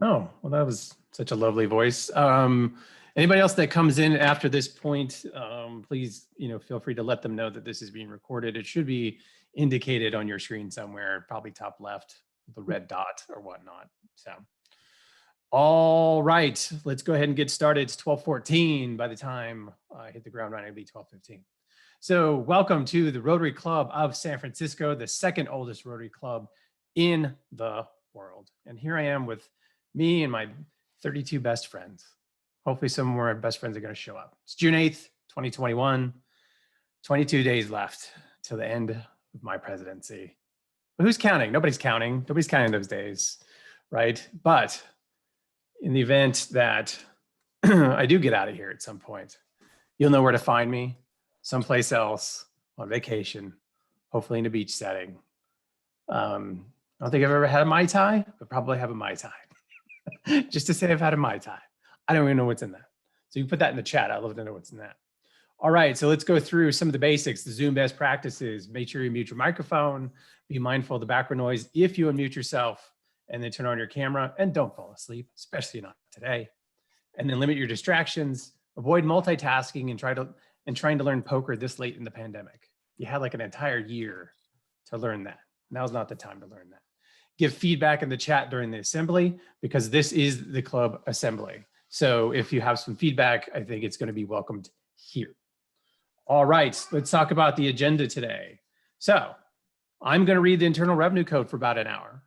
Oh, well, that was such a lovely voice. Anybody else that comes in after this point, please, feel free to let them know that this is being recorded. It should be indicated on your screen somewhere, probably top left, the red dot or whatnot. So, all right, let's go ahead and get started. It's 12:14. By the time I hit the ground running, it'll be 12:15. So welcome to the Rotary Club of San Francisco, the second oldest Rotary Club in the world. And here I am with me and my 32 best friends. Hopefully some more best friends are going to show up. It's June 8th, 2021, 22 days left till the end of my presidency. But who's counting? Nobody's counting. Nobody's counting those days, right? But in the event that I do get out of here at some point, you'll know where to find me, someplace else on vacation, hopefully in a beach setting. I don't think I've ever had a Mai Tai, but probably have a Mai Tai. Just to say I've had a Mai Tai. I don't even know what's in that. So you can put that in the chat. I'd love to know what's in that. All right, so let's go through some of the basics, the Zoom best practices. Make sure you mute your microphone. Be mindful of the background noise if you unmute yourself, and then turn on your camera and don't fall asleep, especially not today. And then limit your distractions, avoid multitasking and trying to learn poker this late in the pandemic. You had like an entire year to learn that. Now's not the time to learn that. Give feedback in the chat during the assembly because this is the club assembly. So if you have some feedback, I think it's going to be welcomed here. All right, let's talk about the agenda today. So I'm going to read the Internal Revenue Code for about an hour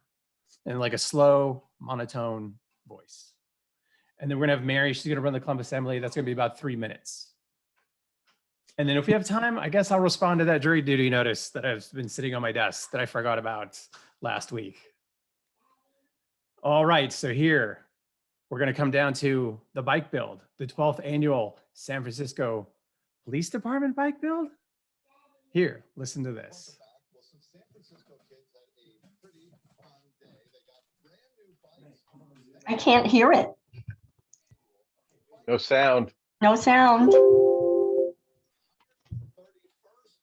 in like a slow, monotone voice. And then we're going to have Mary. She's going to run the club assembly. That's going to be about 3 minutes. And then if we have time, I guess I'll respond to that jury duty notice that I've been sitting on my desk that I forgot about last week. All right, so here we're going to come down to the bike build, the 12th annual San Francisco Police Department bike build. Here, listen to this. Well, some San Francisco kids had a pretty fun day. They got brand new bikes. I can't hear it. No sound. No sound. 31st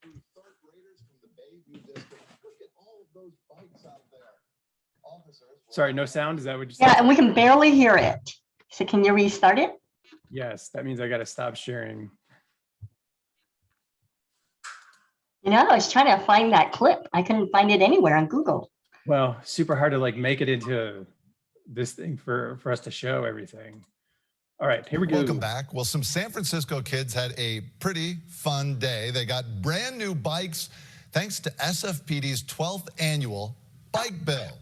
through third graders from the Bayview district. Look at all of those bikes out there. Officers. Sorry, no sound? Is that what you said? Yeah, and we can barely hear it. So can you restart it? Yes, that means I got to stop sharing. You know, I was trying to find that clip. I couldn't find it anywhere on Google. Well, super hard to like make it into this thing for us to show everything. All right, here we go. Welcome back. Well, some San Francisco kids had a pretty fun day. They got brand new bikes thanks to SFPD's 12th annual bike build.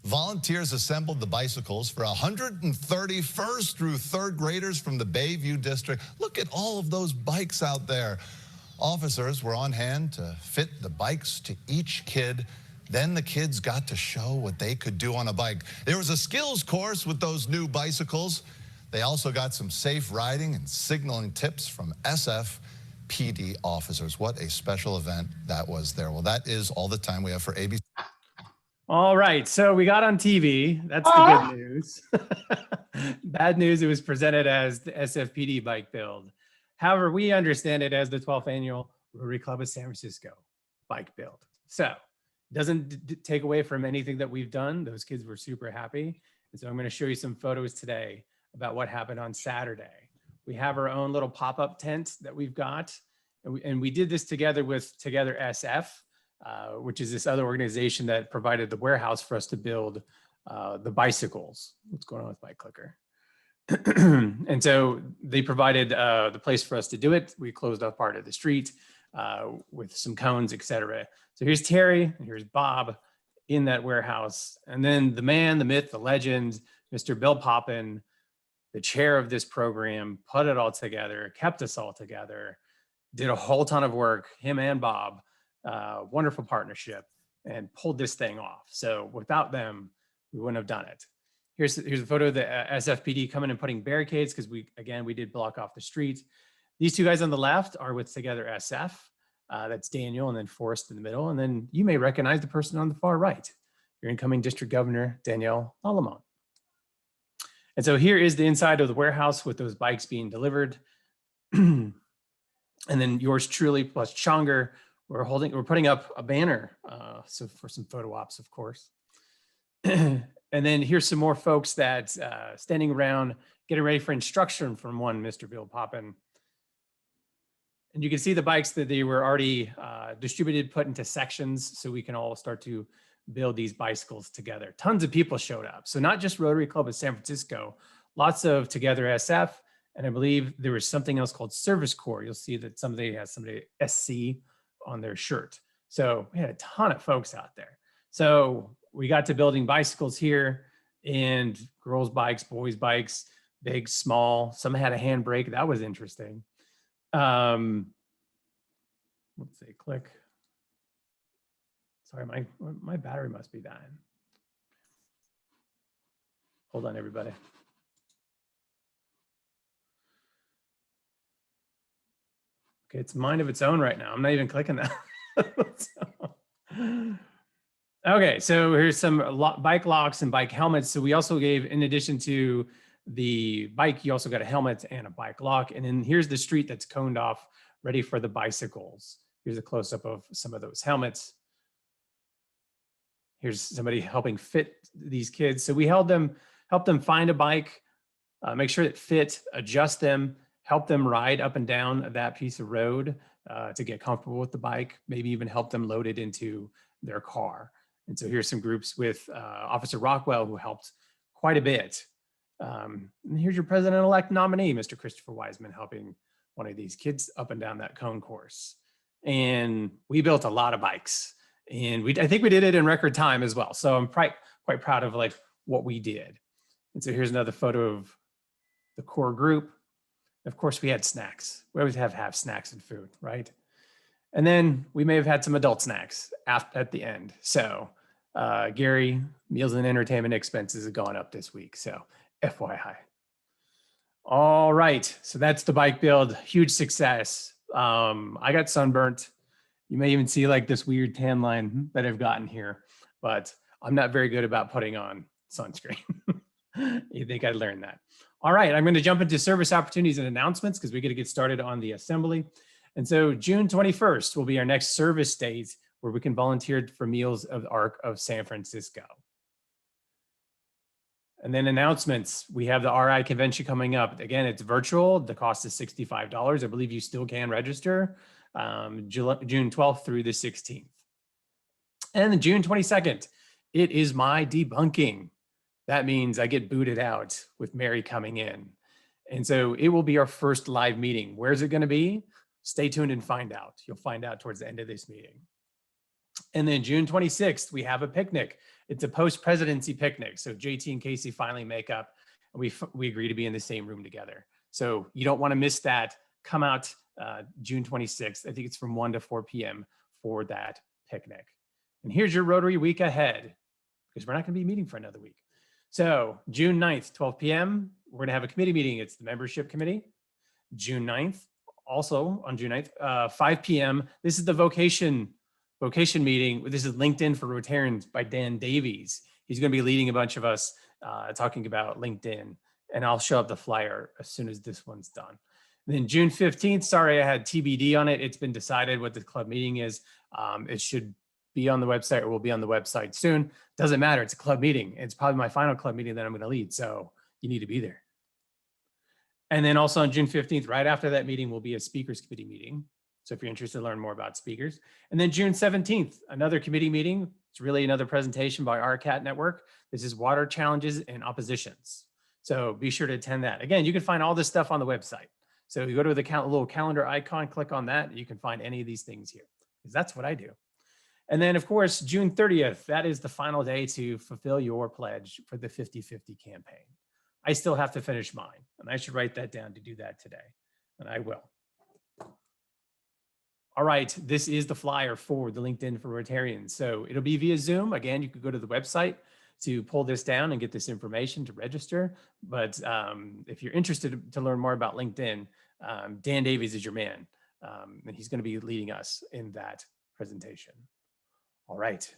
Volunteers assembled the bicycles for 131st through third graders from the Bayview district. Look at all of those bikes out there. Officers were on hand to fit the bikes to each kid. Then the kids got to show what they could do on a bike. There was a skills course with those new bicycles. They also got some safe riding and signaling tips from SFPD officers. What a special event that was there. Well, that is all the time we have for ABC. All right, so we got on TV. That's the good news. Bad news, it was presented as the SFPD bike build. However, we understand it as the 12th annual Rotary Club of San Francisco bike build. So it doesn't take away from anything that we've done. Those kids were super happy. And so I'm going to show you some photos today about what happened on Saturday. We have our own little pop-up tent that we've got. And we did this together with Together SF, which is this other organization that provided the warehouse for us to build the bicycles. What's going on with my clicker? And so they provided the place for us to do it. We closed off part of the street with some cones, etc. So here's Terry and here's Bob in that warehouse. And then the man, the myth, the legend, Mr. Bill Poppin, the chair of this program, put it all together, kept us all together, did a whole ton of work, him and Bob, wonderful partnership, and pulled this thing off. So without them, we wouldn't have done it. Here's a photo of the SFPD coming and putting barricades because we did block off the street. These two guys on the left are with Together SF. That's Daniel and then Forrest in the middle. And then you may recognize the person on the far right, your incoming district governor, Danielle Alamont. And so here is the inside of the warehouse with those bikes being delivered. And then yours truly plus Chonger, we're putting up a banner so for some photo ops, of course. And then here's some more folks that standing around getting ready for instruction from one Mr. Bill Poppin. And you can see the bikes that they were already distributed, put into sections so we can all start to build these bicycles together. Tons of people showed up. So not just Rotary Club of San Francisco, lots of Together SF, and I believe there was something else called Service Corps. You'll see that somebody has somebody SC on their shirt. So we had a ton of folks out there. So we got to building bicycles here, and girls' bikes, boys' bikes, big, small. Some had a handbrake. That was interesting. Let's see, click. Sorry, my battery must be dying. Hold on, everybody. Okay, it's mind of its own right now. I'm not even clicking that. Okay, so here's some bike locks and bike helmets. So we also gave, in addition to the bike, you also got a helmet and a bike lock. And then here's the street that's coned off, ready for the bicycles. Here's a close-up of some of those helmets. Here's somebody helping fit these kids. So we helped them find a bike, make sure it fit, adjust them, help them ride up and down that piece of road to get comfortable with the bike, maybe even help them load it into their car. And so here's some groups with Officer Rockwell, who helped quite a bit. And here's your president-elect nominee, Mr. Christopher Wiseman, helping one of these kids up and down that cone course. And we built a lot of bikes, and I think we did it in record time as well. So I'm quite proud of like what we did. And so here's another photo of the core group. Of course, we had snacks. We always have snacks and food, right? And then we may have had some adult snacks at the end. So Gary, meals and entertainment expenses have gone up this week. So FYI. All right, so that's the bike build, huge success. I got sunburnt. You may even see like this weird tan line that I've gotten here, but I'm not very good about putting on sunscreen. You think I'd learn that? All right, I'm going to jump into service opportunities and announcements because we got to get started on the assembly. And so June 21st will be our next service date where we can volunteer for Meals of the Arc of San Francisco. And then announcements, we have the RI convention coming up. Again, it's virtual. The cost is $65. I believe you still can register June 12th through the 16th. And then June 22nd, it is my debunking. That means I get booted out with Mary coming in. And so it will be our first live meeting. Where's it going to be? Stay tuned and find out. You'll find out towards the end of this meeting. And then June 26th, we have a picnic. It's a post-presidency picnic. So JT and Casey finally make up, and we agree to be in the same room together. So you don't want to miss that. Come out June 26th. I think it's from 1 to 4 p.m. for that picnic. And here's your Rotary week ahead, because we're not going to be meeting for another week. So June 9th, 12 p.m., we're going to have a committee meeting. It's the membership committee. June 9th, also on June 9th, 5 p.m. This is the vocation meeting. This is LinkedIn for Rotarians by Dan Davies. He's going to be leading a bunch of us talking about LinkedIn, and I'll show up the flyer as soon as this one's done. And then June 15th, sorry, I had TBD on it. It's been decided what the club meeting is. It should be on the website, or will be on the website soon. Doesn't matter. It's a club meeting. It's probably my final club meeting that I'm going to lead. So you need to be there. And then also on June 15th, right after that meeting, will be a speakers committee meeting. So if you're interested to learn more about speakers. And then June 17th, another committee meeting. It's really another presentation by RCAT Network. This is water challenges and oppositions. So be sure to attend that. Again, you can find all this stuff on the website. So you go to the little calendar icon, click on that, and you can find any of these things here, because that's what I do. And then of course, June 30th, that is the final day to fulfill your pledge for the 50/50 campaign. I still have to finish mine, and I should write that down to do that today, and I will. All right, this is the flyer for the LinkedIn for Rotarians. So it'll be via Zoom. Again, you could go to the website to pull this down and get this information to register. But if you're interested to learn more about LinkedIn, Dan Davies is your man, and he's going to be leading us in that presentation. All right,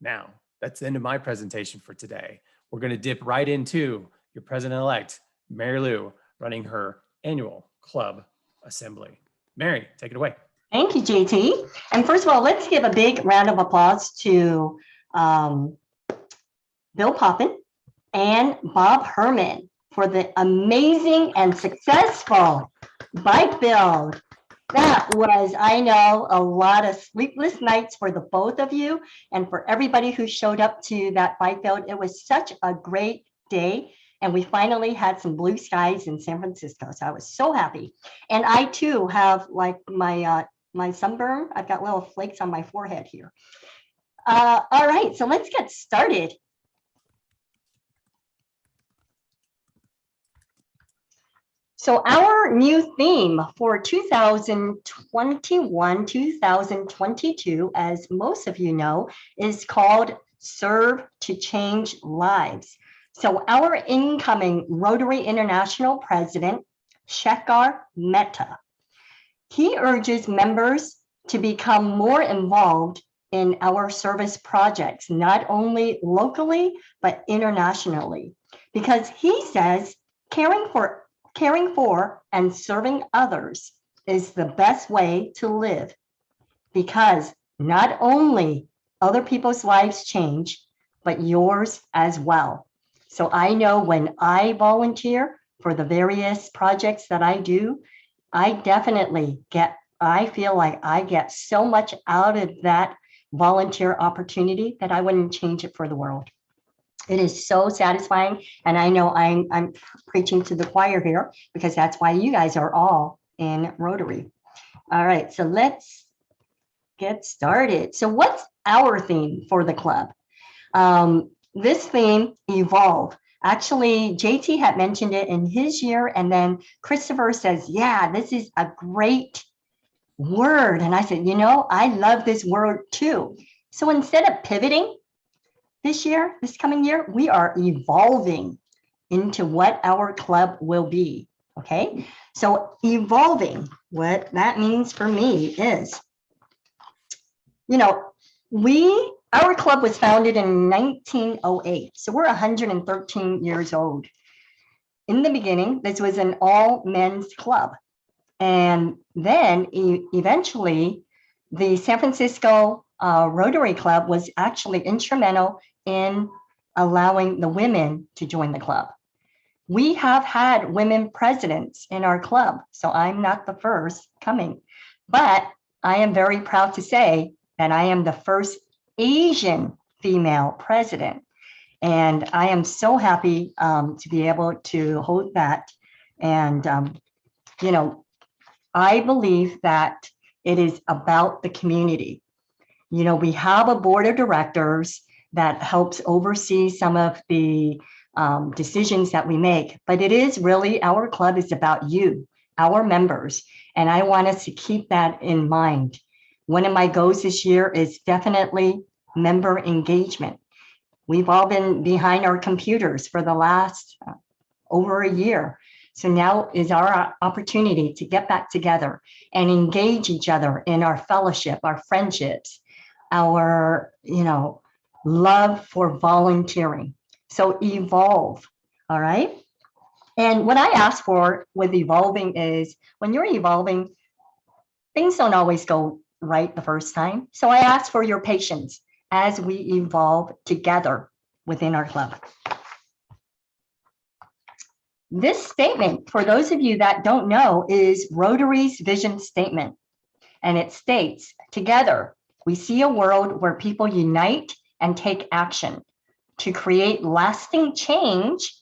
now that's the end of my presentation for today. We're going to dip right into your president-elect, Mary Lou, running her annual club assembly. Mary, take it away. Thank you, JT. And first of all, let's give a big round of applause to Bill Poppin, and Bob Herman for the amazing and successful bike build. That was, I know, a lot of sleepless nights for the both of you and for everybody who showed up to that bike build. It was such a great day. And we finally had some blue skies in San Francisco. So I was so happy. And I too have like my sunburn. I've got little flakes on my forehead here. All right, so let's get started. So our new theme for 2021-2022, as most of you know, is called Serve to Change Lives. So our incoming Rotary International President, Shekhar Mehta, he urges members to become more involved in our service projects, not only locally, but internationally, because he says caring for and serving others is the best way to live, because not only other people's lives change, but yours as well. So I know when I volunteer for the various projects that I do, I feel like I get so much out of that volunteer opportunity that I wouldn't change it for the world. It is so satisfying. And I know I'm preaching to the choir here because that's why you guys are all in Rotary. All right, so let's get started. So what's our theme for the club? This theme, Evolve. Actually, JT had mentioned it in his year, and then Christopher says, yeah, this is a great word. And I said, you know, I love this word too. So instead of pivoting, this coming year, we are evolving into what our club will be, okay? So evolving, what that means for me is, you know, our club was founded in 1908, so we're 113 years old. In the beginning, this was an all men's club. And then eventually, the San Francisco Rotary Club was actually instrumental in allowing the women to join the club. We have had women presidents in our club, so I'm not the first coming, but I am very proud to say that I am the first Asian female president. And I am so happy to be able to hold that. And, you know, I believe that it is about the community. You know, we have a board of directors that helps oversee some of the decisions that we make, but it is really, our club is about you, our members, and I want us to keep that in mind. One of my goals this year is definitely member engagement. We've all been behind our computers for the last over a year. So now is our opportunity to get back together and engage each other in our fellowship, our friendships, our, you know, love for volunteering. So evolve, all right? And what I ask for with evolving is, when you're evolving, things don't always go right the first time. So I ask for your patience as we evolve together within our club. This statement, for those of you that don't know, is Rotary's vision statement. And it states, together, we see a world where people unite and take action to create lasting change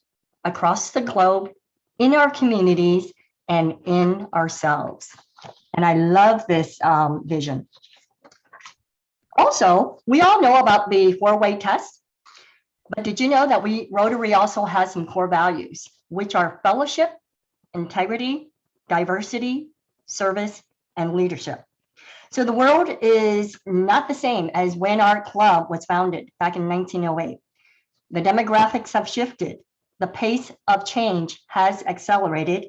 across the globe, in our communities, and in ourselves. And I love this vision. Also, we all know about the four-way test, but did you know that Rotary also has some core values, which are fellowship, integrity, diversity, service, and leadership. So the world is not the same as when our club was founded back in 1908. The demographics have shifted, the pace of change has accelerated,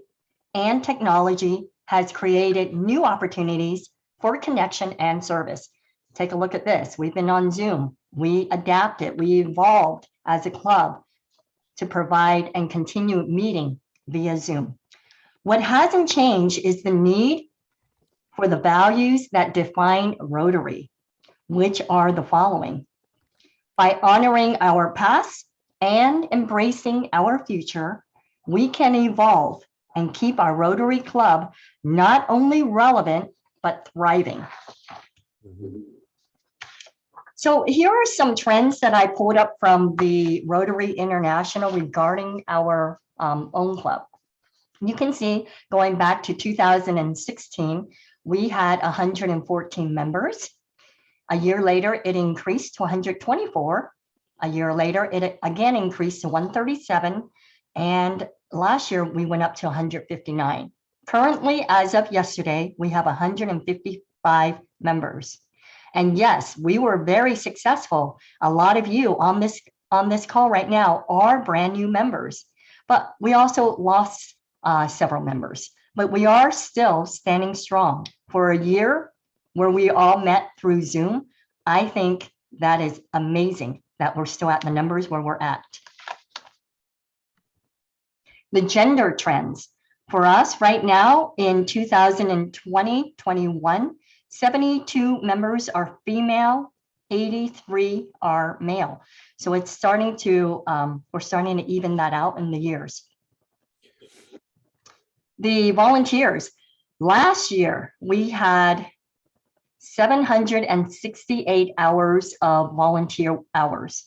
and technology has created new opportunities for connection and service. Take a look at this. We've been on Zoom. We adapted, we evolved as a club to provide and continue meeting via Zoom. What hasn't changed is the need for the values that define Rotary, which are the following. By honoring our past, and embracing our future, we can evolve and keep our Rotary Club not only relevant, but thriving. So here are some trends that I pulled up from the Rotary International regarding our own club. You can see going back to 2016, we had 114 members. A year later, it increased to 124. A year later, it again increased to 137. And last year, we went up to 159. Currently, as of yesterday, we have 155 members. And yes, we were very successful. A lot of you on this call right now are brand new members, but we also lost several members. But we are still standing strong. For a year where we all met through Zoom, I think that is amazing that we're still at the numbers where we're at. The gender trends. For us right now in 2020-21, 72 members are female, 83 are male. So it's starting to, we're starting to even that out in the years. The volunteers. Last year, we had 768 hours of volunteer hours.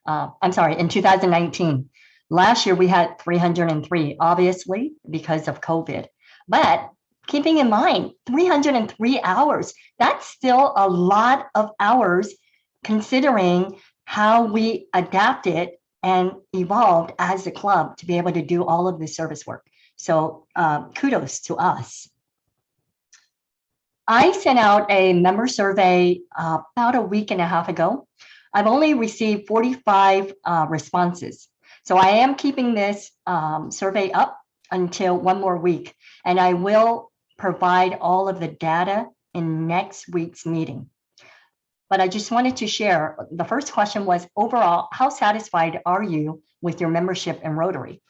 I'm sorry, in 2019. Last year, we had 303, obviously, because of COVID. But keeping in mind, 303 hours, that's still a lot of hours considering how we adapted and evolved as a club to be able to do all of this service work. So kudos to us. I sent out a member survey about a week and a half ago. I've only received 45 responses. So I am keeping this survey up until one more week, and I will provide all of the data in next week's meeting. But I just wanted to share, the first question was, overall, how satisfied are you with your membership in Rotary?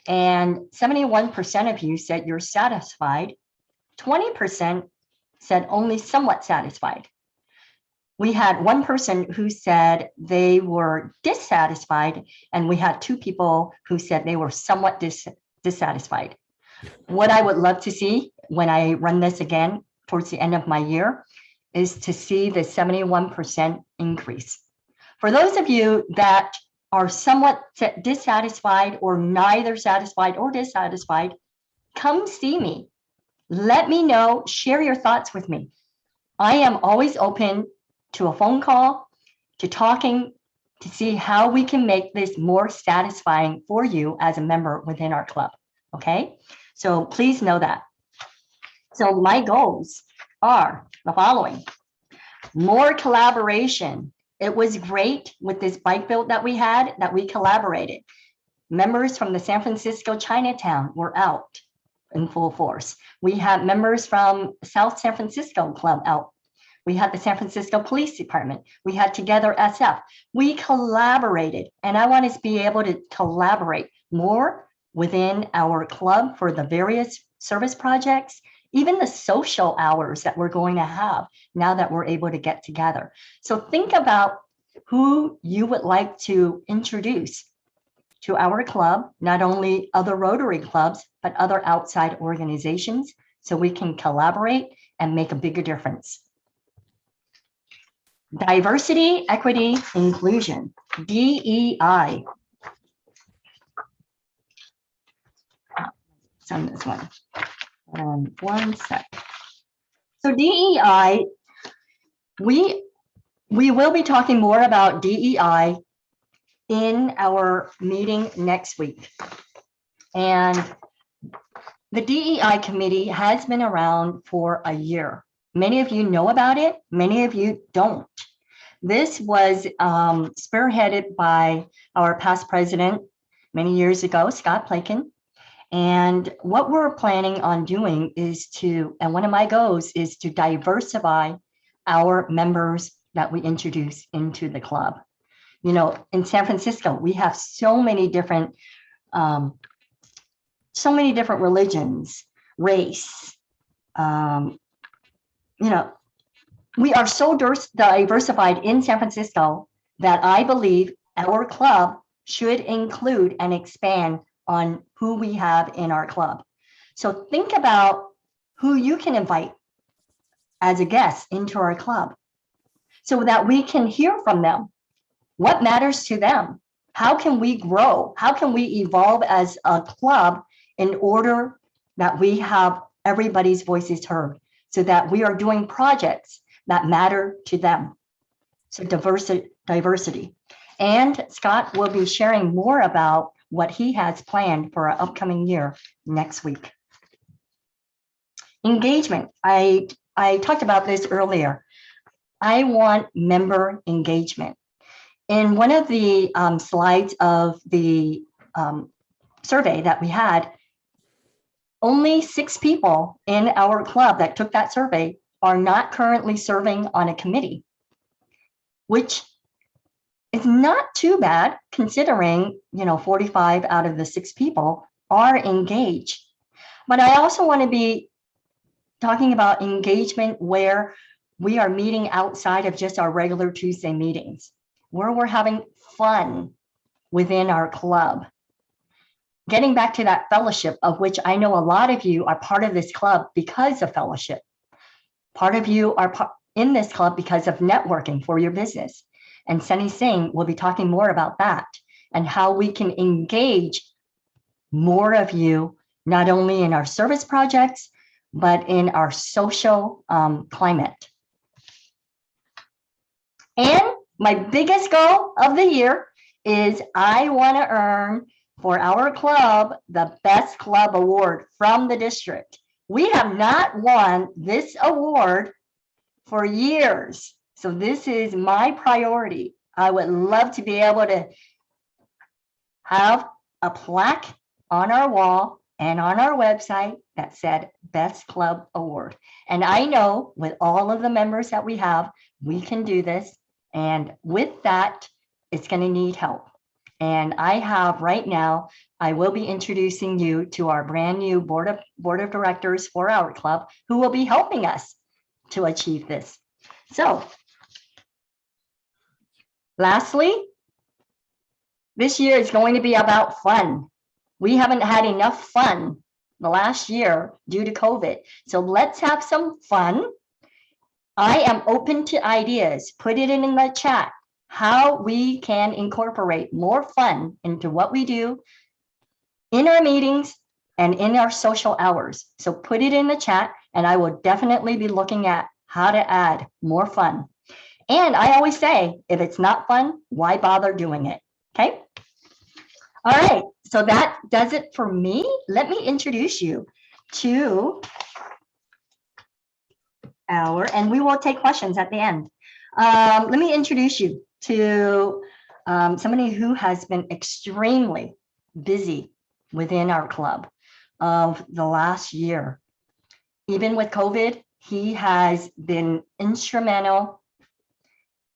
And 71% of you said you're satisfied. 20% said only somewhat satisfied. We had one person who said they were dissatisfied, and we had two people who said they were somewhat dissatisfied. What I would love to see when I run this again towards the end of my year is to see the 71% increase. For those of you that are somewhat dissatisfied or neither satisfied or dissatisfied, come see me. Let me know, share your thoughts with me. I am always open to a phone call, to talking, to see how we can make this more satisfying for you as a member within our club, okay? So please know that. So my goals are the following. More collaboration. It was great with this bike build that we had, that we collaborated. Members from the San Francisco Chinatown were out in full force. We had members from South San Francisco Club out. We had the San Francisco Police Department. We had Together SF. We collaborated, and I want to be able to collaborate more within our club for the various service projects, even the social hours that we're going to have now that we're able to get together. So think about who you would like to introduce to our club, not only other Rotary clubs, but other outside organizations, so we can collaborate and make a bigger difference. Diversity, equity, inclusion, DEI. It's on this one. One sec. So DEI, we will be talking more about DEI in our meeting next week. And the DEI committee has been around for a year. Many of you know about it, many of you don't. This was spearheaded by our past president many years ago, Scott Plakin. And what we're planning on doing is to, and one of my goals is to diversify our members that we introduce into the club. You know, in San Francisco, we have so many different religions, race. You know, we are so diversified in San Francisco that I believe our club should include and expand on who we have in our club. So think about who you can invite as a guest into our club so that we can hear from them. What matters to them? How can we grow? How can we evolve as a club in order that we have everybody's voices heard so that we are doing projects that matter to them? So diversity. And Scott will be sharing more about what he has planned for our upcoming year next week. Engagement. I talked about this earlier. I want member engagement. In one of the slides of the survey that we had, only 6 people in our club that took that survey are not currently serving on a committee, which is not too bad considering, 45 out of the 6 people are engaged. But I also want to be talking about engagement where we are meeting outside of just our regular Tuesday meetings, where we're having fun within our club. Getting back to that fellowship, of which I know a lot of you are part of this club because of fellowship. Part of you are in this club because of networking for your business. And Sunny Singh will be talking more about that and how we can engage more of you, not only in our service projects, but in our social climate. And my biggest goal of the year is I want to earn for our club the Best Club Award from the district. We have not won this award for years. So this is my priority. I would love to be able to have a plaque on our wall and on our website that said Best Club Award. And I know with all of the members that we have, we can do this. And with that, it's going to need help. And I have right now, I will be introducing you to our brand new board of directors for our club who will be helping us to achieve this. So lastly, this year is going to be about fun. We haven't had enough fun the last year due to COVID. So let's have some fun. I am open to ideas. Put it in the chat how we can incorporate more fun into what we do in our meetings and in our social hours. So put it in the chat and I will definitely be looking at how to add more fun. And I always say, if it's not fun, why bother doing it? Okay. All right. So that does it for me. Let me introduce you to and we will take questions at the end. Let me introduce you to somebody who has been extremely busy within our club of the last year. Even with COVID, he has been instrumental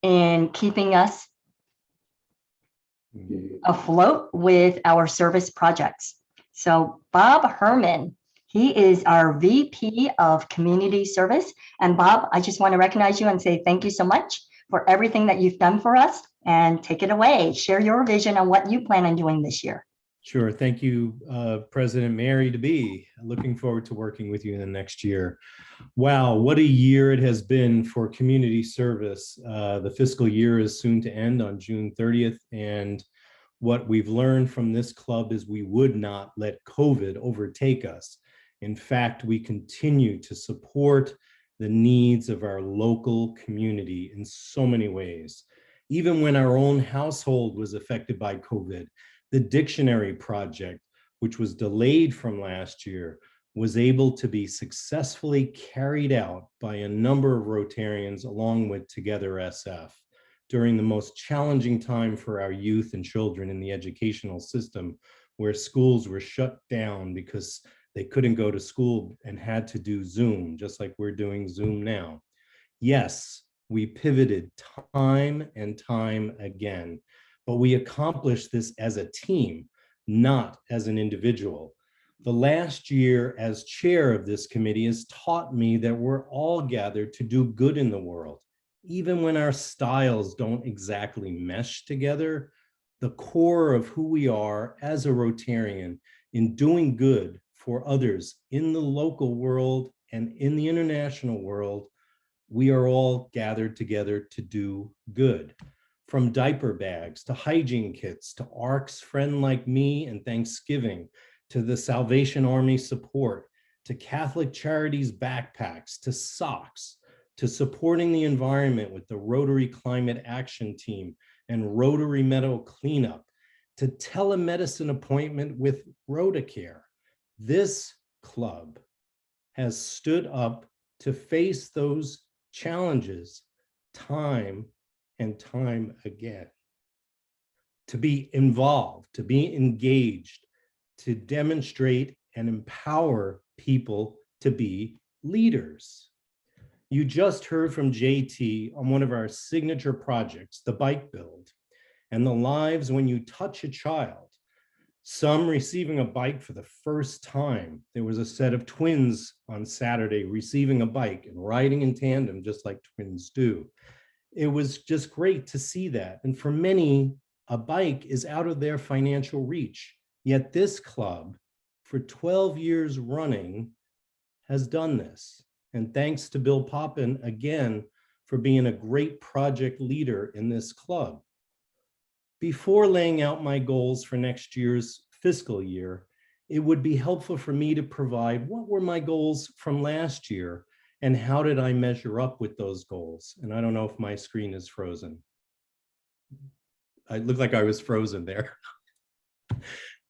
in keeping us afloat with our service projects. So Bob Herman, he is our VP of Community Service. And Bob, I just want to recognize you and say thank you so much for everything that you've done for us, and take it away. Share your vision on what you plan on doing this year. Sure. Thank you, President Mary DeBee. Looking forward to working with you in the next year. Wow, what a year it has been for community service. The fiscal year is soon to end on June 30th. And what we've learned from this club is we would not let COVID overtake us. In fact, we continue to support the needs of our local community in so many ways. Even when our own household was affected by COVID, the dictionary project, which was delayed from last year, was able to be successfully carried out by a number of Rotarians along with Together SF during the most challenging time for our youth and children in the educational system, where schools were shut down because they couldn't go to school and had to do Zoom, just like we're doing Zoom now. Yes, we pivoted time and time again, but we accomplished this as a team, not as an individual. The last year as chair of this committee has taught me that we're all gathered to do good in the world. Even when our styles don't exactly mesh together, the core of who we are as a Rotarian in doing good for others in the local world and in the international world. We are all gathered together to do good. From diaper bags to hygiene kits to ARC's Friend Like Me and Thanksgiving to the Salvation Army support to Catholic Charities backpacks to socks to supporting the environment with the Rotary Climate Action Team and Rotary Meadow Cleanup to telemedicine appointment with Rotacare. This club has stood up to face those challenges time and time again, to be involved, to be engaged, to demonstrate and empower people to be leaders. You just heard from JT on one of our signature projects, the bike build, and the lives when you touch a child, some receiving a bike for the first time. There was a set of twins on Saturday receiving a bike and riding in tandem, just like twins do. It was just great to see that. And for many, a bike is out of their financial reach. Yet this club, for 12 years running, has done this. And thanks to Bill Poppin, again, for being a great project leader in this club. Before laying out my goals for next year's fiscal year, it would be helpful for me to provide what were my goals from last year and how did I measure up with those goals? And I don't know if my screen is frozen. I looked like I was frozen there.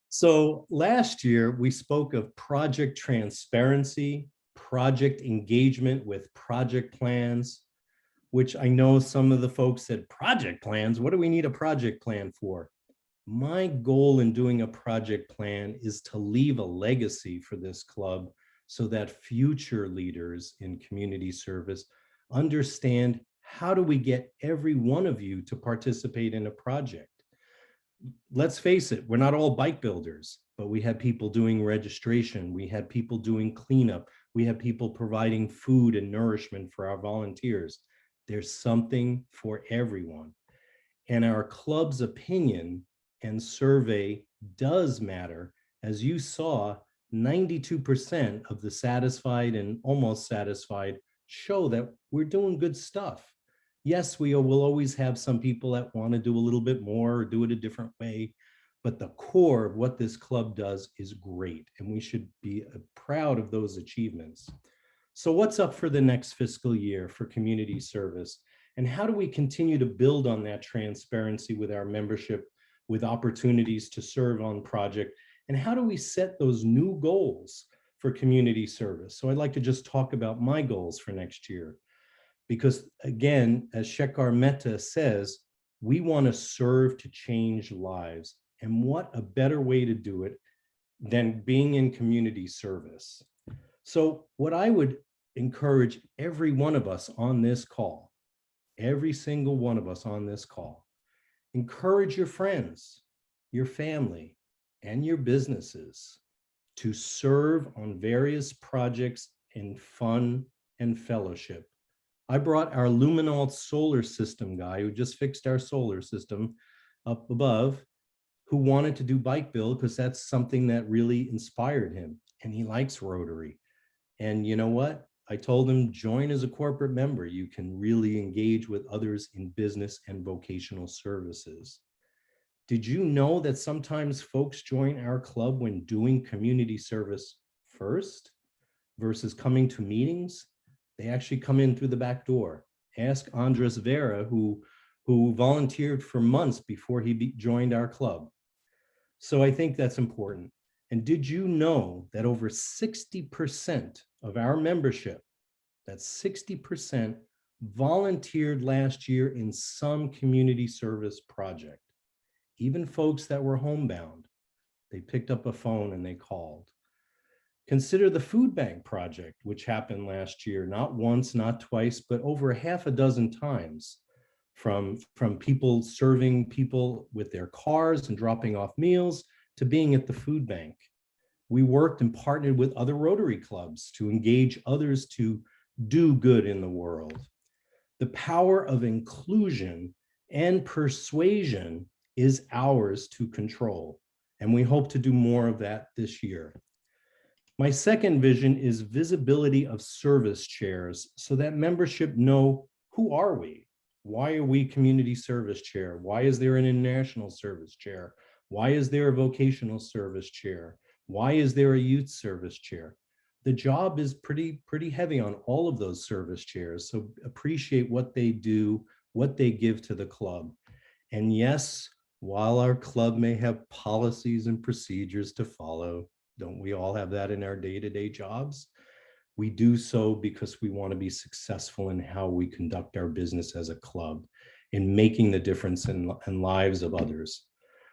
So last year, we spoke of project transparency, project engagement with project plans, which I know some of the folks said, project plans, what do we need a project plan for? My goal in doing a project plan is to leave a legacy for this club so that future leaders in community service understand how do we get every one of you to participate in a project. Let's face it, we're not all bike builders, but we had people doing registration. We had people doing cleanup. We had people providing food and nourishment for our volunteers. There's something for everyone. And our club's opinion and survey does matter. As you saw, 92% of the satisfied and almost satisfied show that we're doing good stuff. Yes, we will always have some people that want to do a little bit more or do it a different way, but the core of what this club does is great, and we should be proud of those achievements. So what's up for the next fiscal year for community service? And how do we continue to build on that transparency with our membership, with opportunities to serve on project? And how do we set those new goals for community service? So I'd like to just talk about my goals for next year. Because again, as Shekhar Mehta says, we want to serve to change lives. And what a better way to do it than being in community service. So what I would encourage every one of us on this call, every single one of us on this call, encourage your friends, your family, and your businesses to serve on various projects in fun and fellowship. I brought our Luminalt solar system guy who just fixed our solar system up above, who wanted to do bike build because that's something that really inspired him. And he likes Rotary. And you know what? I told him, join as a corporate member. You can really engage with others in business and vocational services. Did you know that sometimes folks join our club when doing community service first versus coming to meetings? They actually come in through the back door. Ask Andres Vera, who volunteered for months before he joined our club. So I think that's important. And did you know that over 60% of our membership, that's 60%, volunteered last year in some community service project? Even folks that were homebound, they picked up a phone and they called. Consider the food bank project, which happened last year, not once, not twice, but over half a dozen times, from people serving people with their cars and dropping off meals to being at the food bank. We worked and partnered with other Rotary clubs to engage others to do good in the world. The power of inclusion and persuasion is ours to control, and we hope to do more of that this year. My second vision is visibility of service chairs so that membership know, who are we? Why are we community service chair? Why is there an international service chair? Why is there a vocational service chair? Why is there a youth service chair? The job is pretty heavy on all of those service chairs. So appreciate what they do, what they give to the club. And yes, while our club may have policies and procedures to follow, don't we all have that in our day-to-day jobs? We do so because we want to be successful in how we conduct our business as a club, in making the difference in lives of others.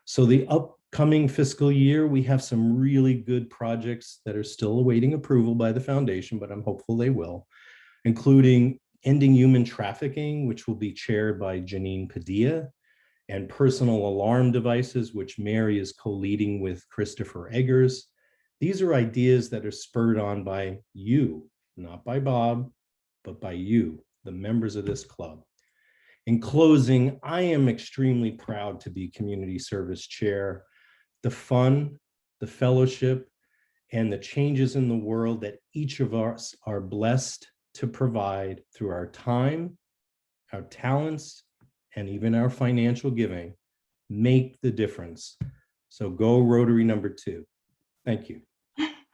So the upcoming fiscal year, we have some really good projects that are still awaiting approval by the foundation, but I'm hopeful they will, including ending human trafficking, which will be chaired by Janine Padilla, and personal alarm devices, which Mary is co-leading with Christopher Eggers. These are ideas that are spurred on by you, not by Bob, but by you, the members of this club. In closing, I am extremely proud to be community service chair. The fun, the fellowship, and the changes in the world that each of us are blessed to provide through our time, our talents, and even our financial giving make the difference. So go Rotary number 2. Thank you.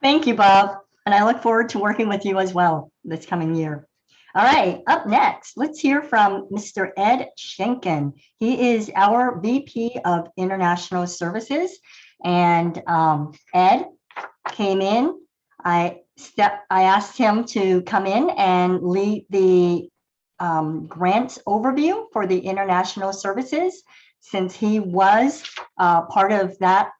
Thank you, Bob. And I look forward to working with you as well this coming year. All right, up next, let's hear from Mr. Ed Schenken. He is our VP of International Services. And Ed came in. I asked him to come in and lead the grants overview for the international services, since he was part of that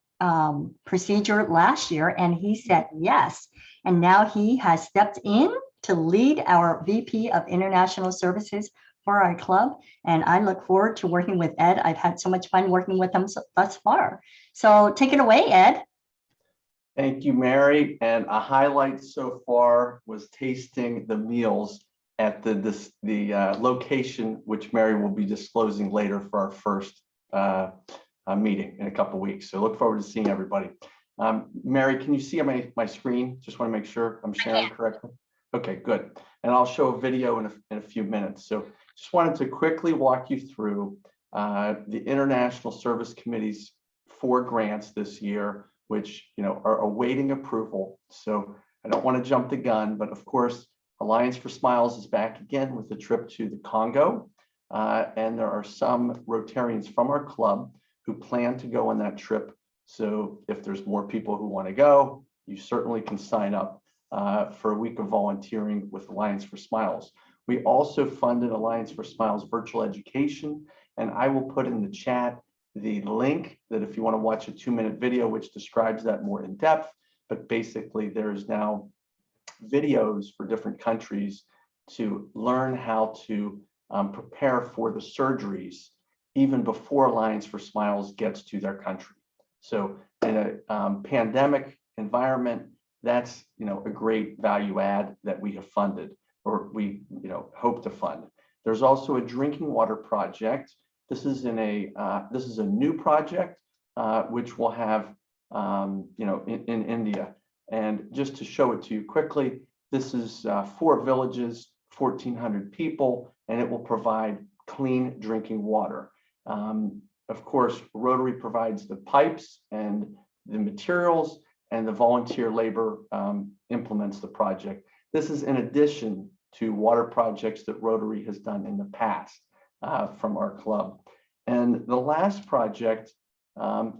procedure last year, and he said yes. And now he has stepped in to lead our VP of International Services for our club. And I look forward to working with Ed. I've had so much fun working with him thus far. So take it away, Ed. Thank you, Mary. And a highlight so far was tasting the meals at the location, which Mary will be disclosing later for our first meeting in a couple of weeks. So look forward to seeing everybody. Mary, can you see my screen? Just want to make sure I'm sharing correctly. Okay, good. And I'll show a video in a few minutes. So just wanted to quickly walk you through the International Service Committee's 4 grants this year, which are awaiting approval. So I don't want to jump the gun, but of course, Alliance for Smiles is back again with a trip to the Congo. And there are some Rotarians from our club who plan to go on that trip. So if there's more people who want to go, you certainly can sign up for a week of volunteering with Alliance for Smiles. We also funded Alliance for Smiles virtual education, and I will put in the chat the link that if you want to watch a 2-minute video, which describes that more in depth, but basically there's now videos for different countries to learn how to prepare for the surgeries even before Alliance for Smiles gets to their country. So in a pandemic environment, that's a great value add that we have funded, or we hope to fund. There's also a drinking water project. This is a new project which we'll have in India. And just to show it to you quickly, this is 4 villages, 1,400 people, and it will provide clean drinking water. Of course, Rotary provides the pipes and the materials, and the volunteer labor implements the project. This is in addition to water projects that Rotary has done in the past from our club. And the last project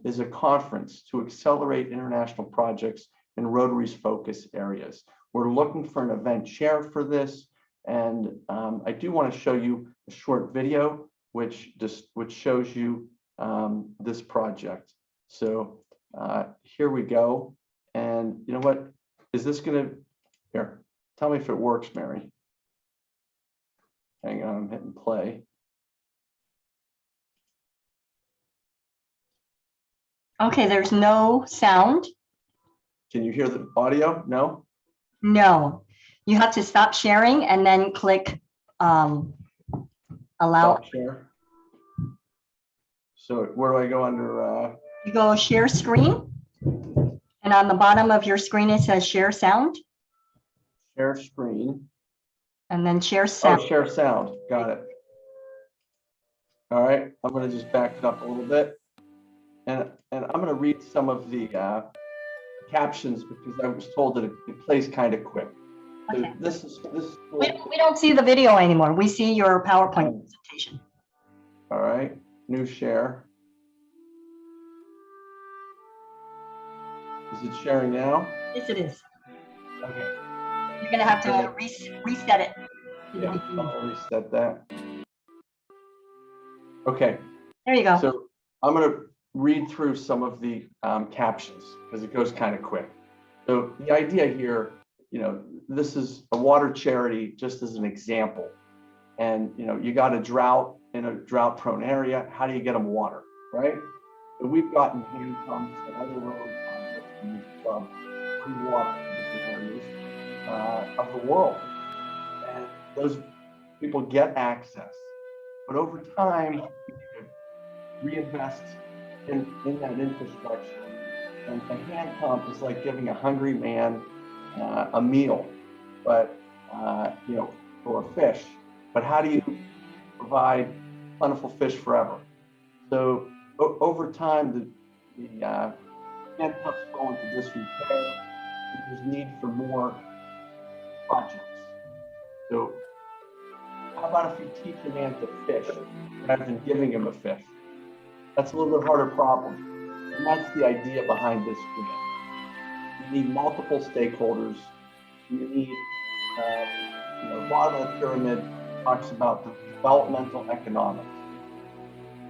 is a conference to accelerate international projects in Rotary's focus areas. We're looking for an event chair for this. And I do want to show you a short video which shows you this project. So here we go. And you know what? Is this going to, here, tell me if it works, Mary. Hang on, I'm hitting play. Okay, there's no sound. Can you hear the audio? No? No, you have to stop sharing and then click allow. Stop share. So where do I go under, You go share screen. And on the bottom of your screen, it says share sound share screen? and then share Oh, sound. share sound. Got it. All right, I'm gonna just back it up a little bit. And I'm gonna read some of the captions because I was told that it plays kind of quick. So Okay. this is. We don't see the video anymore. We see your PowerPoint presentation. All right, new share. Is it sharing now? Yes, it is. Okay. You're gonna have to reset it. Yeah, I'll reset that. Okay, There you go. so I'm going to read through some of the captions because it goes kind of quick. So the idea here, this is a water charity just as an example. And, you got a drought in a drought prone area. How do you get them water, right? So we've gotten hand pumps and other road projects from free water in different areas of the world. And those people get access. But over time, you could reinvest in that infrastructure. And a hand pump is like giving a hungry man a meal, but for a fish. But how do you provide plentiful fish forever? So over time, the hand pumps go into disrepair. There's need for more projects. So how about if you teach a man to fish rather than giving him a fish? That's a little bit harder problem. And that's the idea behind this grant. You need multiple stakeholders. You need, bottom of the pyramid talks about the developmental economics.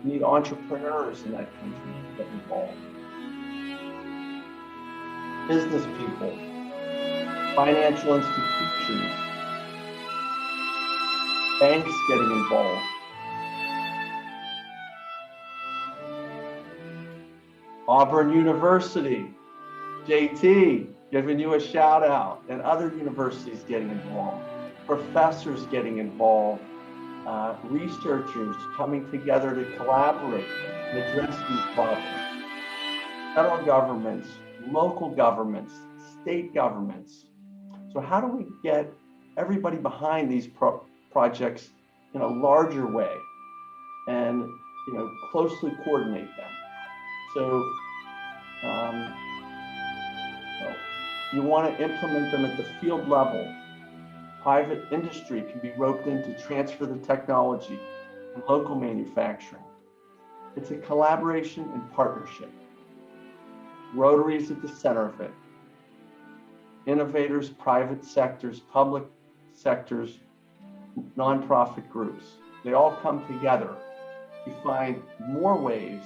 You need entrepreneurs in that country to get involved. Business people, financial institutions, banks getting involved. Auburn University, JT, giving you a shout out, and other universities getting involved, professors getting involved, researchers coming together to collaborate and address these problems. Federal governments, local governments, state governments. So how do we get everybody behind these projects in a larger way and closely coordinate them? So you want to implement them at the field level. Private industry can be roped in to transfer the technology and local manufacturing. It's a collaboration and partnership. Rotary is at the center of it. Innovators, private sectors, public sectors, nonprofit groups, they all come together to find more ways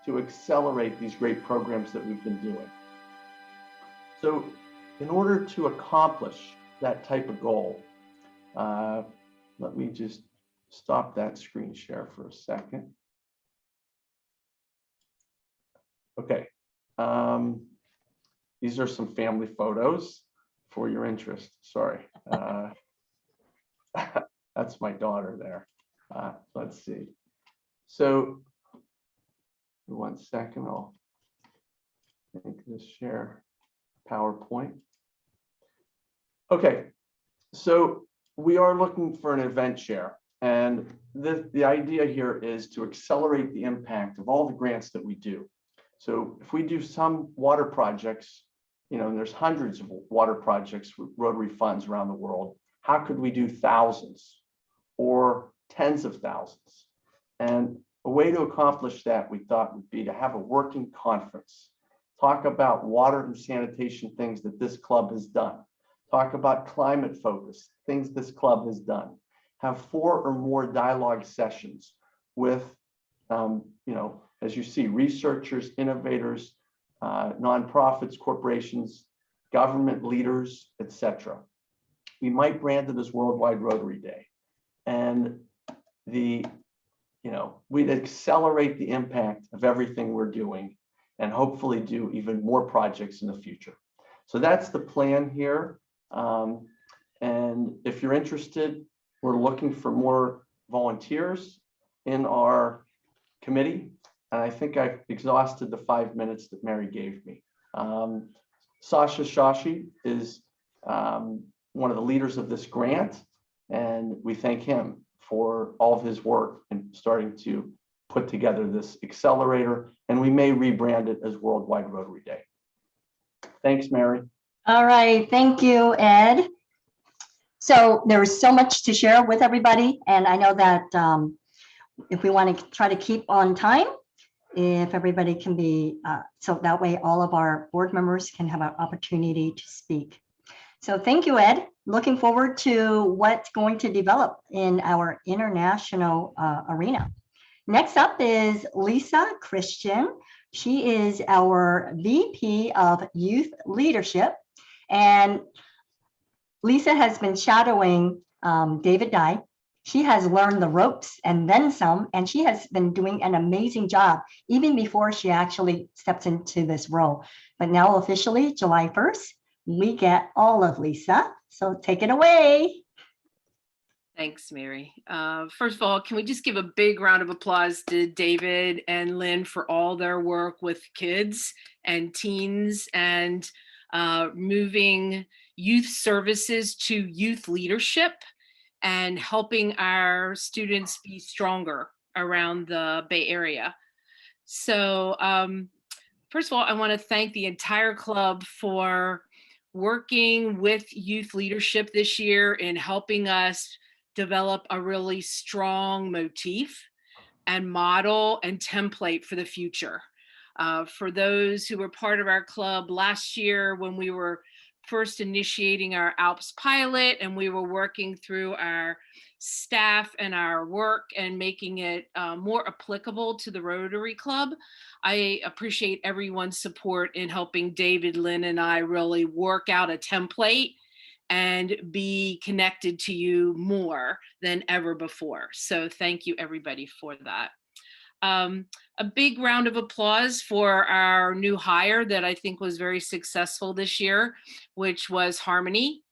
to accelerate these great programs that we've been doing. So in order to accomplish that type of goal, let me just stop that screen share for a second. Okay, these are some family photos for your interest. Sorry, that's my daughter there. Let's see. So, one second, I'll make this share PowerPoint. Okay, so we are looking for an event share. And the idea here is to accelerate the impact of all the grants that we do. So if we do some water projects, and there's hundreds of water projects with Rotary funds around the world, how could we do thousands or tens of thousands? And a way to accomplish that, we thought, would be to have a working conference, talk about water and sanitation things that this club has done, talk about climate focus, things this club has done, have 4 or more dialogue sessions with, as you see, researchers, innovators, nonprofits, corporations, government leaders, etc. We might brand it as Worldwide Rotary Day. And we'd accelerate the impact of everything we're doing and hopefully do even more projects in the future. So that's the plan here. And if you're interested, we're looking for more volunteers in our committee. And I think I've exhausted the 5 minutes that Mary gave me. Sasha Shashi is one of the leaders of this grant, and we thank him for all of his work in starting to put together this accelerator, and we may rebrand it as Worldwide Rotary Day. Thanks, Mary. All right, thank you, Ed. So there is so much to share with everybody, and I know that if we want to try to keep on time, if everybody can be, so that way all of our board members can have an opportunity to speak. So thank you, Ed. Looking forward to what's going to develop in our international arena. Next up is Lisa Christian. She is our VP of Youth Leadership. And Lisa has been shadowing David Dye. She has learned the ropes and then some, and she has been doing an amazing job even before she actually steps into this role. But now officially, July 1st, we get all of Lisa. So take it away. Thanks, Mary. First of all, can we just give a big round of applause to David and Lynn for all their work with kids and teens and moving youth services to youth leadership and helping our students be stronger around the Bay Area. So first of all, I want to thank the entire club for working with youth leadership this year in helping us develop a really strong motif and model and template for the future. For those who were part of our club last year when we were first initiating our ALPS pilot and we were working through our staff and our work and making it more applicable to the Rotary Club, I appreciate everyone's support in helping David, Lynn, and I really work out a template and be connected to you more than ever before. So thank you everybody for that. A big round of applause for our new hire that I think was very successful this year, which was Harmony.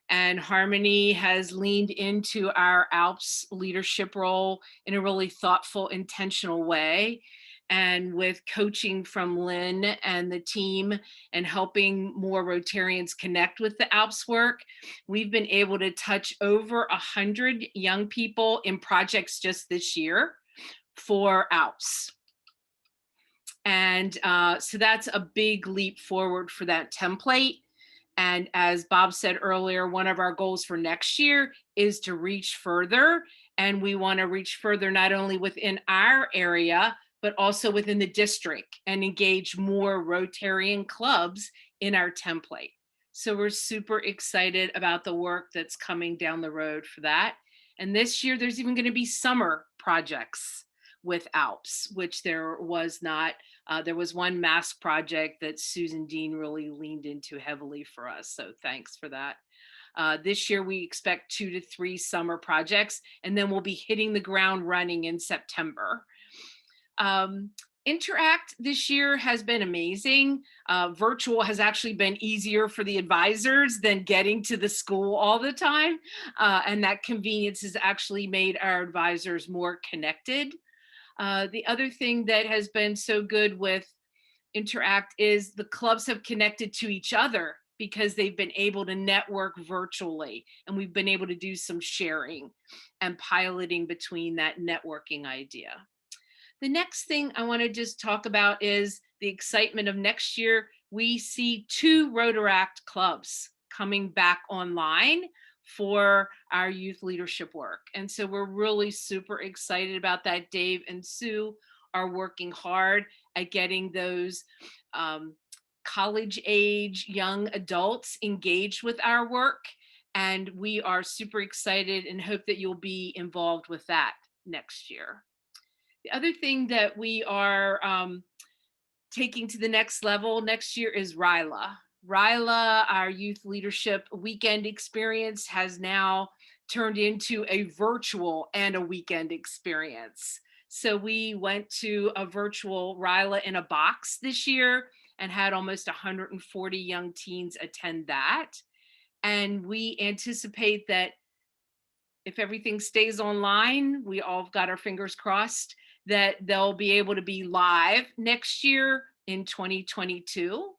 And Harmony has leaned into our ALPS leadership role in a really thoughtful, intentional way. And with coaching from Lynn and the team and helping more Rotarians connect with the ALPS work, we've been able to touch over 100 young people in projects just this year for ALPS. And so that's a big leap forward for that template. And as Bob said earlier, one of our goals for next year is to reach further. And we want to reach further not only within our area, but also within the district and engage more Rotarian clubs in our template. So we're super excited about the work that's coming down the road for that. And this year, there's even going to be summer projects with ALPS, which there was not. There was one mask project that Susan Dean really leaned into heavily for us. So thanks for that. This year, we expect 2 to 3 summer projects, and then we'll be hitting the ground running in September. Interact this year has been amazing. Virtual has actually been easier for the advisors than getting to the school all the time. And that convenience has actually made our advisors more connected. The other thing that has been so good with Interact is the clubs have connected to each other because they've been able to network virtually, and we've been able to do some sharing and piloting between that networking idea. The next thing I want to just talk about is the excitement of next year. We see 2 Rotaract clubs coming back online for our youth leadership work. And so we're really super excited about that. Dave and Sue are working hard at getting those college age young adults engaged with our work. And we are super excited and hope that you'll be involved with that next year. The other thing that we are taking to the next level next year is RILA. RILA, our youth leadership weekend experience, has now turned into a virtual and a weekend experience. So we went to a virtual RILA in a box this year and had almost 140 young teens attend that. And we anticipate that if everything stays online, we all got our fingers crossed, that they'll be able to be live next year in 2022.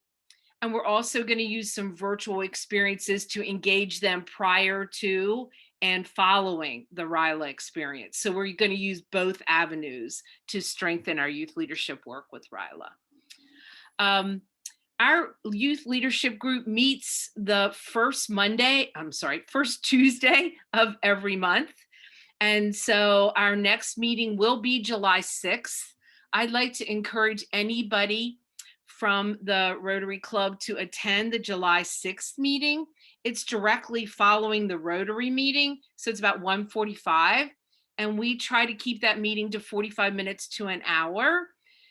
And we're also going to use some virtual experiences to engage them prior to and following the RILA experience. So we're going to use both avenues to strengthen our youth leadership work with RILA. Our youth leadership group meets the first Tuesday of every month. And so our next meeting will be July 6th. I'd like to encourage anybody from the Rotary Club to attend the July 6th meeting. It's directly following the Rotary meeting, so it's about 1:45, and we try to keep that meeting to 45 minutes to an hour.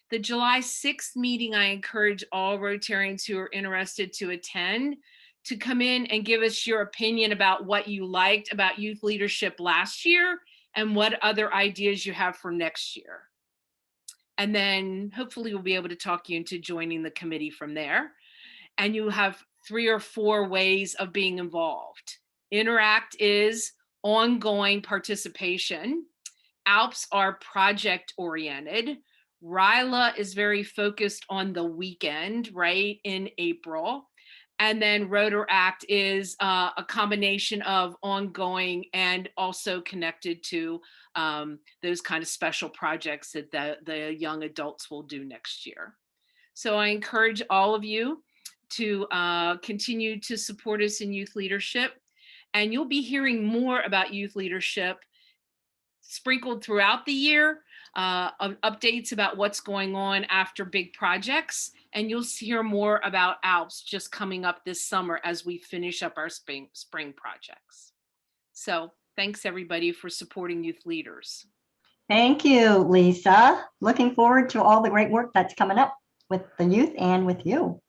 The July 6th meeting, I encourage all Rotarians who are interested to attend to come in and give us your opinion about what you liked about youth leadership last year and what other ideas you have for next year. And then hopefully we'll be able to talk you into joining the committee from there. And you have 3 or 4 ways of being involved. Interact is ongoing participation. ALPS are project oriented. RILA is very focused on the weekend, right, in April. And then Rotaract is a combination of ongoing and also connected to those kind of special projects that the young adults will do next year. So I encourage all of you to continue to support us in youth leadership. And you'll be hearing more about youth leadership sprinkled throughout the year, updates about what's going on after big projects. And you'll hear more about ALPS just coming up this summer as we finish up our spring projects. So thanks everybody for supporting youth leaders. Thank you, Lisa. Looking forward to all the great work that's coming up with the youth and with you.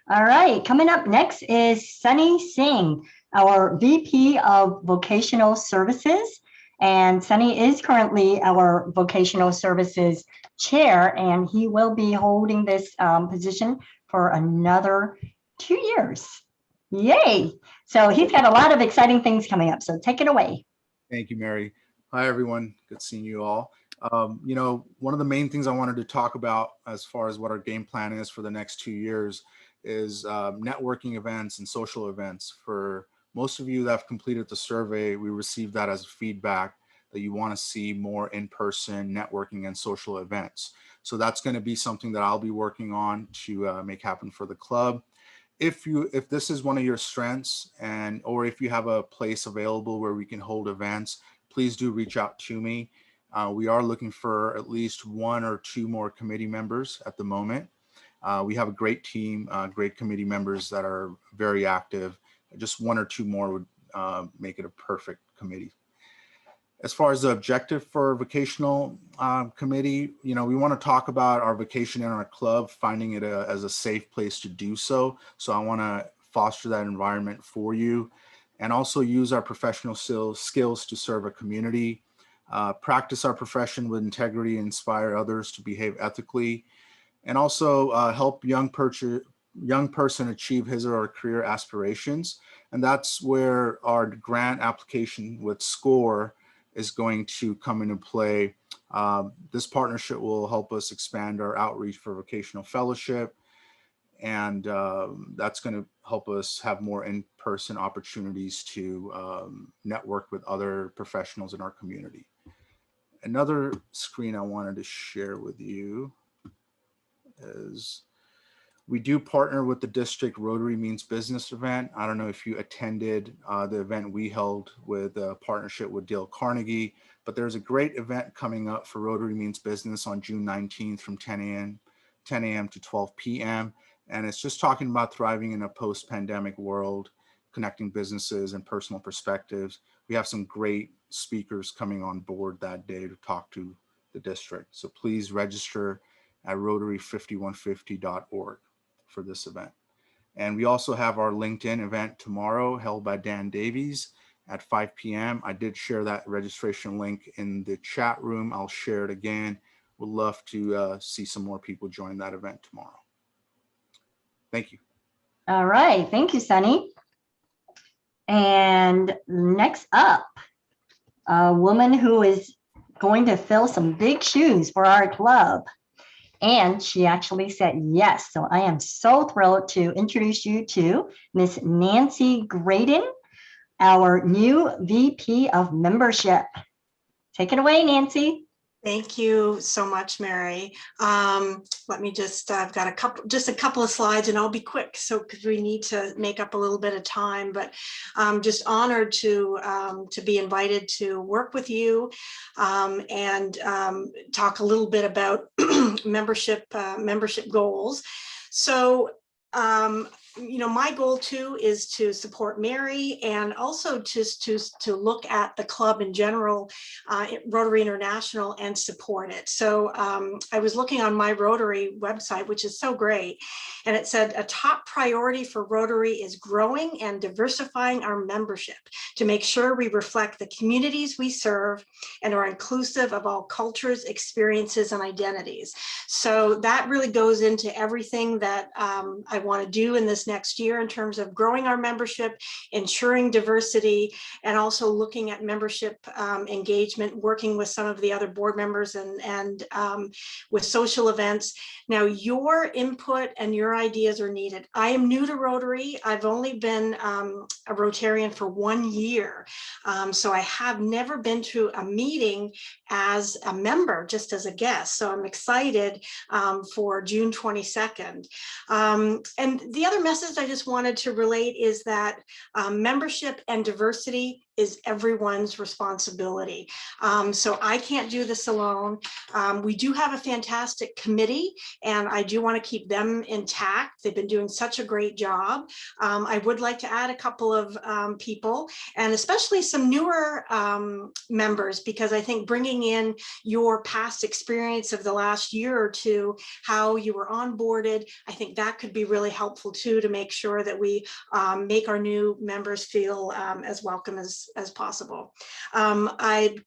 All right, coming up next is Sunny Singh, our VP of Vocational Services. And Sunny is currently our Vocational Services Chair, and he will be holding this position for another 2 years. Yay! So he's got a lot of exciting things coming up, so take it away. Thank you, Mary. Hi, everyone. Good seeing you all. You know, one of the main things I wanted to talk about as far as what our game plan is for the next 2 years is networking events and social events. For most of you that have completed the survey, we received that as feedback that you want to see more in-person networking and social events. So that's going to be something that I'll be working on to make happen for the club. If this is one of your strengths, or if you have a place available where we can hold events, please do reach out to me. We are looking for at least 1 or 2 more committee members at the moment. We have a great team, great committee members that are very active. Just 1 or 2 more would make it a perfect committee. As far as the objective for vocational committee, you know, we want to talk about our vacation in our club, finding it as a safe place to do so. So I want to foster that environment for you, and also use our professional skills to serve a community, practice our profession with integrity, inspire others to behave ethically, and also help young person achieve his or her career aspirations. And that's where our grant application with SCORE is going to come into play. This partnership will help us expand our outreach for vocational fellowship, and that's going to help us have more in-person opportunities to network with other professionals in our community. Another screen I wanted to share with you is we do partner with the district Rotary Means Business event. I don't know if you attended the event we held with a partnership with Dale Carnegie, but there's a great event coming up for Rotary Means Business on June 19th from 10 a.m. to 12 p.m. And it's just talking about thriving in a post-pandemic world, connecting businesses and personal perspectives. We have some great speakers coming on board that day to talk to the district. So please register at rotary5150.org for this event. And we also have our LinkedIn event tomorrow held by Dan Davies at 5 p.m. I did share that registration link in the chat room. I'll share it again. Would love to see some more people join that event tomorrow. Thank you. All right, thank you, Sunny. And next up, a woman who is going to fill some big shoes for our club. And she actually said yes. So I am so thrilled to introduce you to Miss Nancy Graydon, our new VP of Membership. Take it away, Nancy. Thank you so much, Mary. Let me just, I've got a couple of slides and I'll be quick. So, because we need to make up a little bit of time, but I'm just honored to be invited to work with you and talk a little bit about membership goals. So, my goal too is to support Mary and also just to look at the club in general, Rotary International, and support it. So I was looking on my Rotary website, which is so great, and it said a top priority for Rotary is growing and diversifying our membership to make sure we reflect the communities we serve and are inclusive of all cultures, experiences, and identities. So that really goes into everything that I want to do in this next year in terms of growing our membership, ensuring diversity, and also looking at membership engagement, working with some of the other board members and with social events. Now, your input and your ideas are needed. I am new to Rotary. I've only been a Rotarian for 1 year. So I have never been to a meeting as a member, just as a guest. So I'm excited for June 22nd. And the other message I just wanted to relate is that membership and diversity is everyone's responsibility. So I can't do this alone. We do have a fantastic committee, and I do want to keep them intact. They've been doing such a great job. I would like to add a couple of people, and especially some newer members, because I think bringing in your past experience of the last year or two, how you were onboarded, I think that could be really helpful too, to make sure that we make our new members feel as welcome as possible.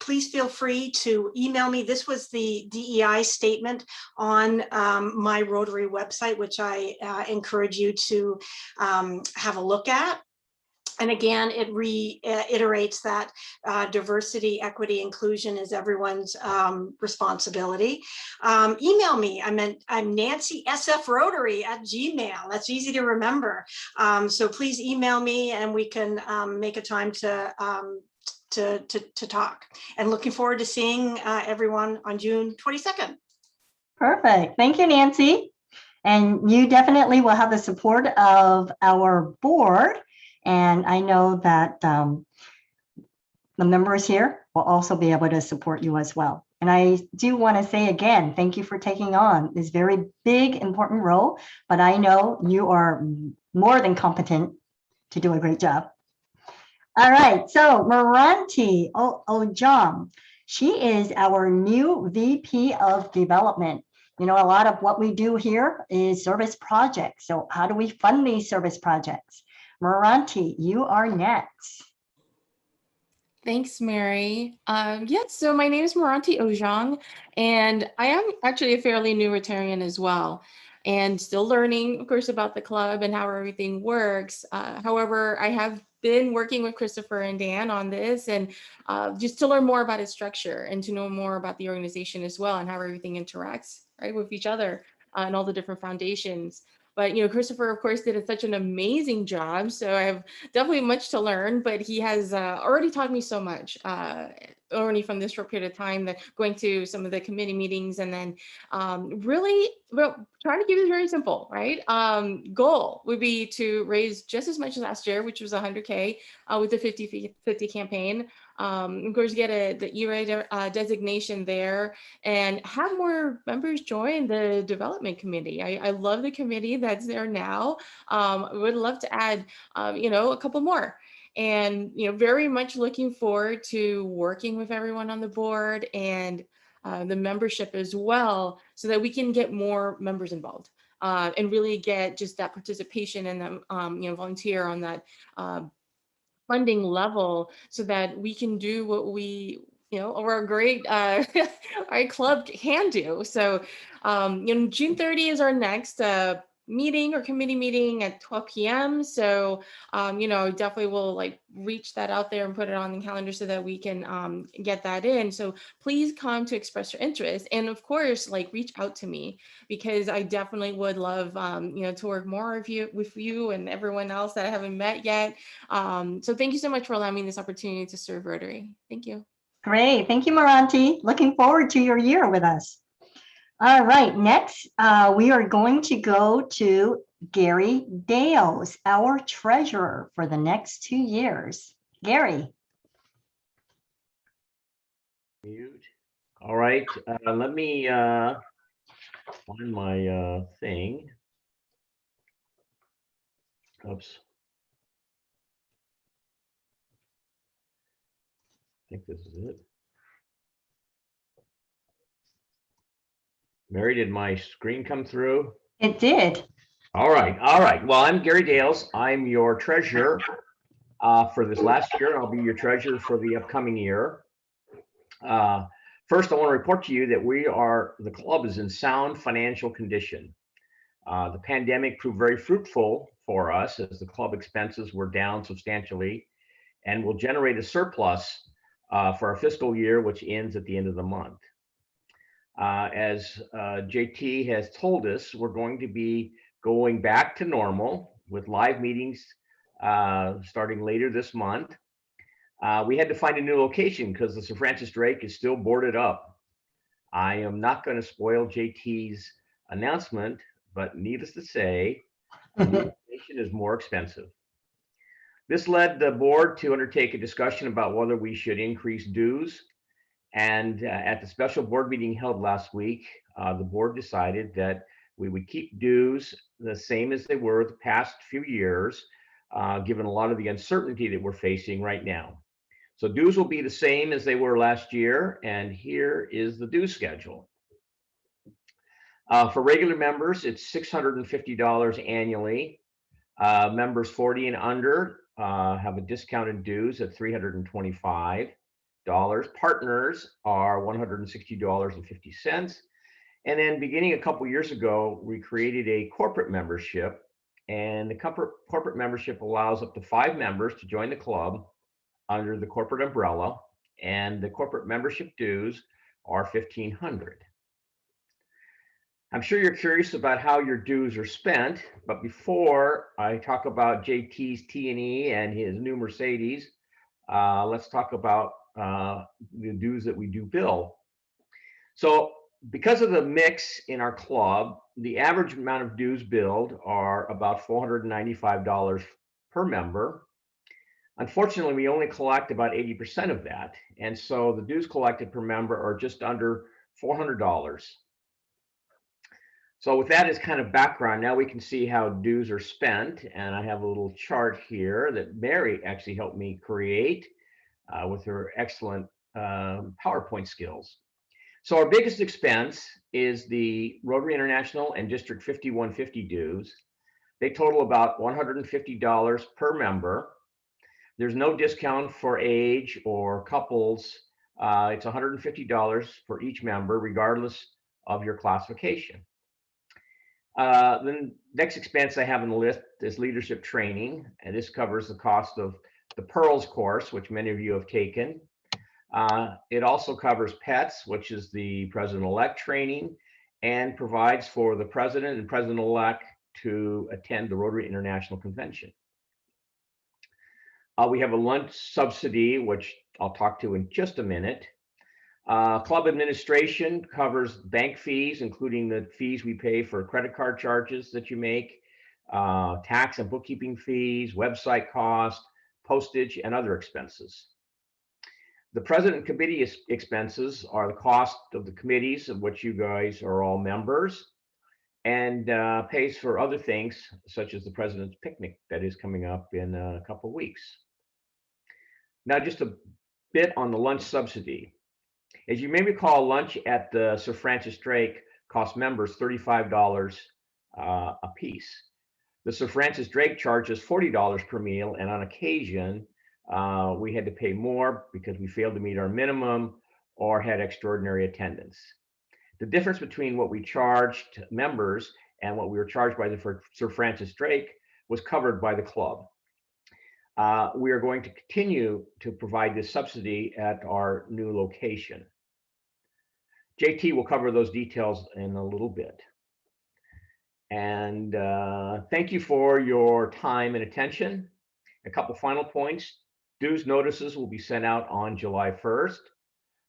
Please feel free to email me. This was the DEI statement on my Rotary website, which I encourage you to have a look at. And again, it reiterates that diversity, equity, inclusion is everyone's responsibility. Email me. I'm Nancy SF Rotary at Gmail. That's easy to remember. So please email me, and we can make a time to talk. And looking forward to seeing everyone on June 22nd. Perfect. Thank you, Nancy. And you definitely will have the support of our board. And I know that the members here will also be able to support you as well. And I do want to say again, thank you for taking on this very big, important role, but I know you are more than competent to do a great job. All right, so Maranti Ojam, she is our new VP of Development. You know, a lot of what we do here is service projects. So how do we fund these service projects? Maranti, you are next. Thanks, Mary. Yes, so my name is Maranti Ojong, and I am actually a fairly new Rotarian as well, and still learning, of course, about the club and how everything works. However, I have been working with Christopher and Dan on this, and just to learn more about its structure and to know more about the organization as well and how everything interacts, right, with each other and all the different foundations. But, you know, Christopher, of course, did such an amazing job. So I have definitely much to learn, but he has already taught me so much already from this short period of time, that going to some of the committee meetings, and then really, well, trying to keep it very simple, right? Goal would be to raise just as much as last year, which was 100K with the 50-50 campaign. Of course, get the E-Rate designation there, and have more members join the development committee. I love the committee that's there now. I would love to add, a couple more. And, very much looking forward to working with everyone on the board and the membership as well, so that we can get more members involved and really get just that participation and them, volunteer on that funding level, so that we can do what we, our great our club can do. So, June 30 is our next meeting or committee meeting at 12 p.m. So, definitely will like reach that out there and put it on the calendar so that we can get that in. So please come to express your interest. And of course, like reach out to me because I definitely would love, to work more with you and everyone else that I haven't met yet. So thank you so much for allowing me this opportunity to serve Rotary. Thank you. Great. Thank you, Moranti. Looking forward to your year with us. All right. Next, we are going to go to Gary Dales, our treasurer for the next 2 years. Gary. Mute. All right. Let me find my thing. Oops. I think this is it. Mary, did my screen come through? It did. All right. All right. Well, I'm Gary Dales. I'm your treasurer for this last year. I'll be your treasurer for the upcoming year. First, I want to report to you that the club is in sound financial condition. The pandemic proved very fruitful for us as the club expenses were down substantially and will generate a surplus for our fiscal year, which ends at the end of the month. As JT has told us, we're going to be going back to normal with live meetings starting later this month. We had to find a new location because the Sir Francis Drake is still boarded up. I am not going to spoil JT's announcement, but needless to say, the new location is more expensive. This led the board to undertake a discussion about whether we should increase dues. And at the special board meeting held last week, the board decided that we would keep dues the same as they were the past few years, given a lot of the uncertainty that we're facing right now. So dues will be the same as they were last year, and here is the due schedule. For regular members, it's $650 annually. Members 40 and under have a discounted dues at $325. Partners are $160.50. And then beginning a couple years ago, we created a corporate membership, and the corporate membership allows up to 5 members to join the club under the corporate umbrella, and the corporate membership dues are $1,500. I'm sure you're curious about how your dues are spent, but before I talk about JT's T&E and his new Mercedes, let's talk about the dues that we do bill. So because of the mix in our club, the average amount of dues billed are about $495 per member. Unfortunately, we only collect about 80% of that. And so the dues collected per member are just under $400. So with that as kind of background, now we can see how dues are spent. And I have a little chart here that Mary actually helped me create with her excellent PowerPoint skills. So our biggest expense is the Rotary International and District 5150 dues. They total about $150 per member. There's no discount for age or couples. It's $150 for each member, regardless of your classification. The next expense I have on the list is leadership training, and this covers the cost of the Pearls course, which many of you have taken. It also covers PETS, which is the president-elect training, and provides for the president and president-elect to attend the Rotary International Convention. We have a lunch subsidy, which I'll talk to in just a minute. Club administration covers bank fees, including the fees we pay for credit card charges that you make, tax and bookkeeping fees, website costs, postage, and other expenses. The president committee expenses are the cost of the committees of which you guys are all members, and pays for other things such as the president's picnic that is coming up in a couple of weeks. Now, just a bit on the lunch subsidy. As you may recall, lunch at the Sir Francis Drake costs members $35 a piece. The Sir Francis Drake charges $40 per meal, and on occasion, we had to pay more because we failed to meet our minimum or had extraordinary attendance. The difference between what we charged members and what we were charged by Sir Francis Drake was covered by the club. We are going to continue to provide this subsidy at our new location. JT will cover those details in a little bit. And thank you for your time and attention. A couple final points. Dues notices will be sent out on July 1st.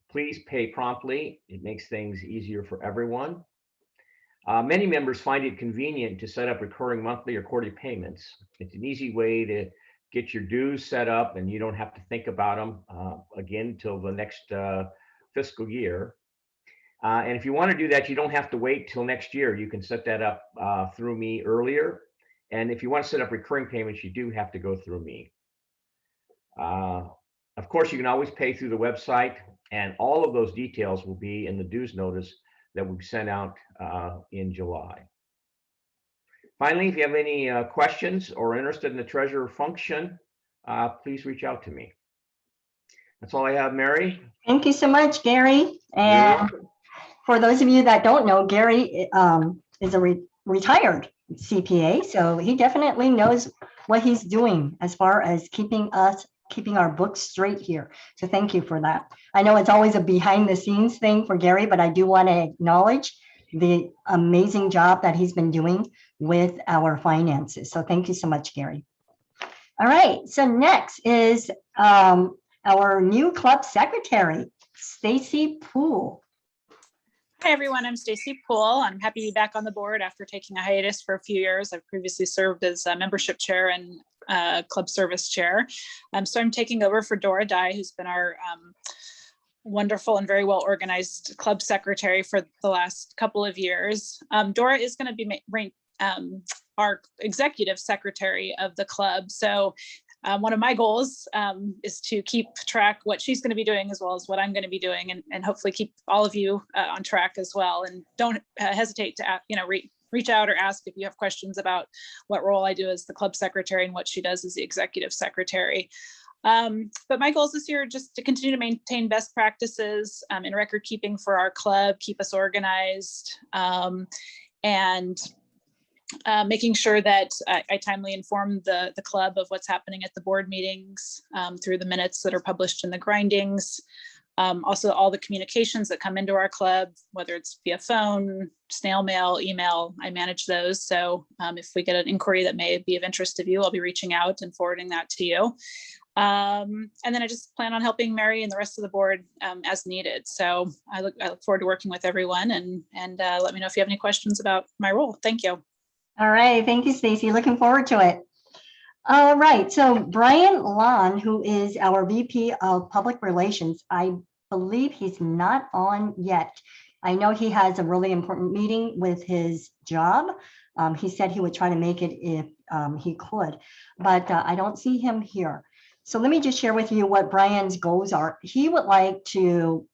Please pay promptly. It makes things easier for everyone. Many members find it convenient to set up recurring monthly or quarterly payments. It's an easy way to get your dues set up, and you don't have to think about them again till the next fiscal year. And if you want to do that, you don't have to wait till next year. You can set that up through me earlier. And if you want to set up recurring payments, you do have to go through me. Of course, you can always pay through the website, and all of those details will be in the dues notice that will be sent out in July. Finally, if you have any questions or are interested in the treasurer function, please reach out to me. That's all I have, Mary. Thank you so much, Gary. And for those of you that don't know, Gary is a retired CPA, so he definitely knows what he's doing as far as keeping our books straight here. So thank you for that. I know it's always a behind the scenes thing for Gary, but I do want to acknowledge the amazing job that he's been doing with our finances. So thank you so much, Gary. All right, so next is our new club secretary, Stacy Poole. Hi, everyone. I'm Stacy Poole. I'm happy to be back on the board after taking a hiatus for a few years. I've previously served as a membership chair and club service chair. So I'm taking over for Dora Dye, who's been our wonderful and very well organized club secretary for the last couple of years. Dora is going to be our executive secretary of the club. So one of my goals is to keep track what she's going to be doing as well as what I'm going to be doing, and hopefully keep all of you on track as well. And don't hesitate to reach out or ask if you have questions about what role I do as the club secretary and what she does as the executive secretary. But my goals this year are just to continue to maintain best practices in record keeping for our club, keep us organized, and making sure that I timely inform the club of what's happening at the board meetings through the minutes that are published in the grindings. Also, all the communications that come into our club, whether it's via phone, snail mail, email, I manage those. So if we get an inquiry that may be of interest to you, I'll be reaching out and forwarding that to you. And then I just plan on helping Mary and the rest of the board as needed. So I look forward to working with everyone, and let me know if you have any questions about my role. Thank you. All right, thank you, Stacy. Looking forward to it. All right, so Brian Lon, who is our VP of Public Relations, I believe he's not on yet. I know he has a really important meeting with his job. He said he would try to make it if he could, but I don't see him here. So let me just share with you what Brian's goals are. He would like to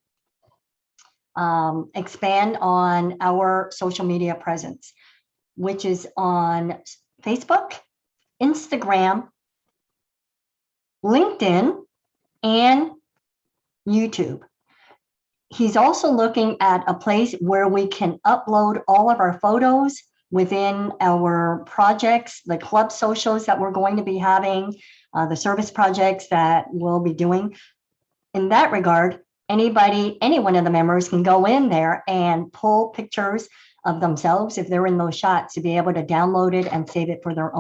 expand on our social media presence, which is on Facebook, Instagram, LinkedIn, and YouTube. He's also looking at a place where we can upload all of our photos within our projects, the club socials that we're going to be having, the service projects that we'll be doing. In that regard, any one of the members can go in there and pull pictures of themselves if they're in those shots to be able to download it and save it for their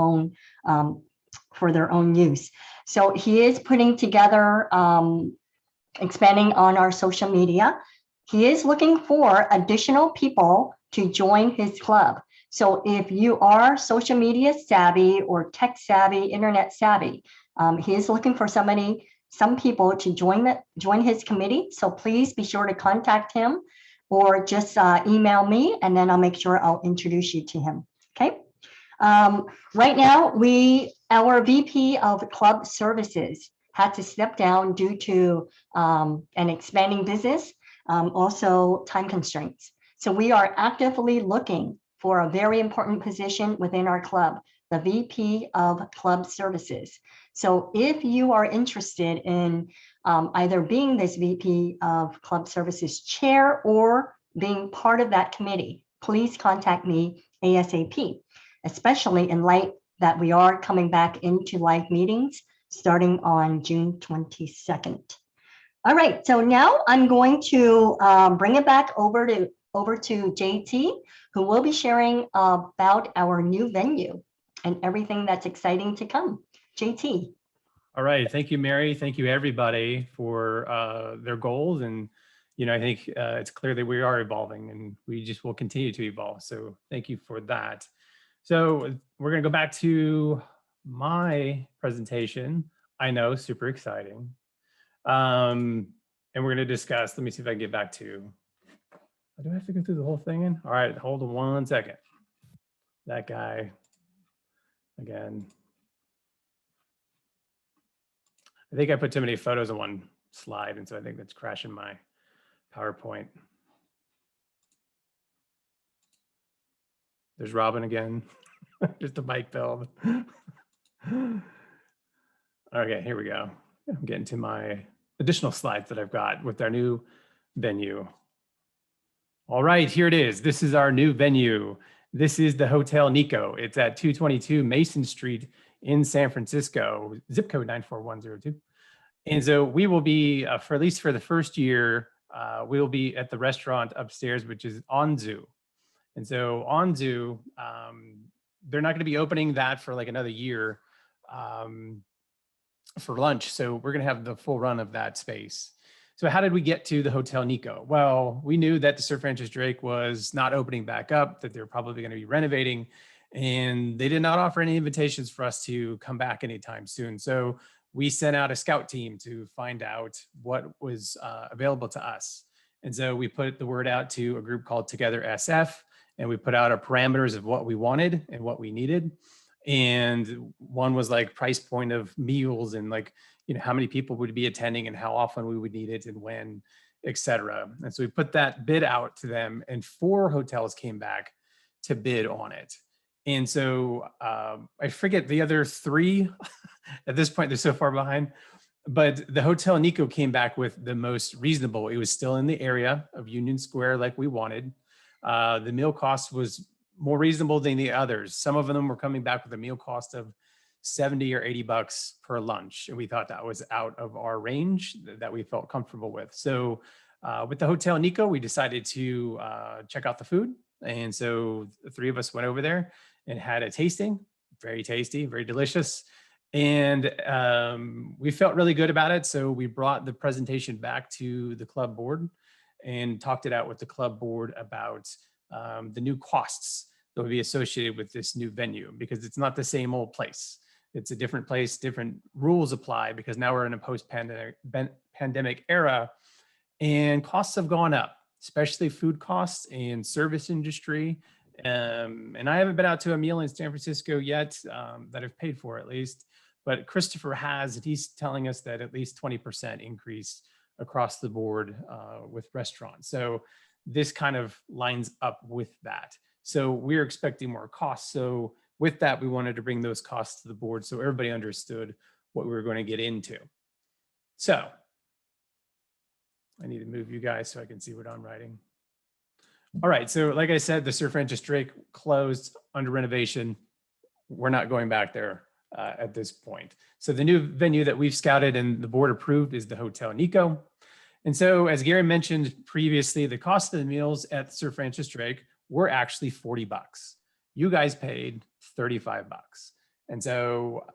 own use. So he is putting together, expanding on our social media. He is looking for additional people to join his club. So if you are social media savvy or tech savvy, internet savvy, he is looking for some people to join his committee. So please be sure to contact him or just email me, and then I'll make sure I'll introduce you to him. Okay. Right now, our VP of Club Services had to step down due to an expanding business, also time constraints. So we are actively looking for a very important position within our club, the VP of Club Services. So if you are interested in either being this VP of Club Services chair or being part of that committee, please contact me ASAP, especially in light that we are coming back into live meetings starting on June 22nd. All right, so now I'm going to bring it back over to JT, who will be sharing about our new venue and everything that's exciting to come. JT. All right, thank you, Mary. Thank you, everybody, for their goals. And, I think it's clear that we are evolving and we just will continue to evolve. So thank you for that. So we're going to go back to my presentation. I know, super exciting. And we're going to discuss, let me see if I can get back to, do I have to go through the whole thing in? All right, hold on 1 second. That guy, again. I think I put too many photos on one slide, and so I think that's crashing my PowerPoint. There's Robin again, just a bike build. Okay, here we go. I'm getting to my additional slides that I've got with our new venue. All right, here it is. This is our new venue. This is the Hotel Nico. It's at 222 Mason Street in San Francisco, zip code 94102. And so we will be, for at least for the first year, we will be at the restaurant upstairs, which is Onzu. And so Onzu, they're not going to be opening that for like another year for lunch. So we're going to have the full run of that space. So how did we get to the Hotel Nico? Well, we knew that the Sir Francis Drake was not opening back up, that they're probably going to be renovating, and they did not offer any invitations for us to come back anytime soon. So we sent out a scout team to find out what was available to us. And so we put the word out to a group called Together SF, and we put out our parameters of what we wanted and what we needed. And one was like price point of meals and like, how many people would be attending and how often we would need it and when, et cetera. And so we put that bid out to them, and 4 hotels came back to bid on it. And so I forget the other 3 at this point, they're so far behind, but the Hotel Nico came back with the most reasonable. It was still in the area of Union Square like we wanted. The meal cost was more reasonable than the others. Some of them were coming back with a meal cost of $70 or $80 per lunch. And we thought that was out of our range that we felt comfortable with. So with the Hotel Nico, we decided to check out the food. And so the 3 of us went over there and had a tasting. Very tasty, very delicious. And we felt really good about it. So we brought the presentation back to the club board and talked it out with the club board about the new costs that would be associated with this new venue, because it's not the same old place. It's a different place, different rules apply, because now we're in a post-pandemic era and costs have gone up, especially food costs and service industry. And I haven't been out to a meal in San Francisco yet that I've paid for at least, but Christopher has, and he's telling us that at least 20% increase across the board with restaurants. So this kind of lines up with that. So we're expecting more costs. So with that, we wanted to bring those costs to the board so everybody understood what we were going to get into. So I need to move you guys so I can see what I'm writing. All right, so like I said, the Sir Francis Drake closed under renovation. We're not going back there at this point. So the new venue that we've scouted and the board approved is the Hotel Nico. And so as Gary mentioned previously, the cost of the meals at Sir Francis Drake were actually $40. You guys paid $35. And so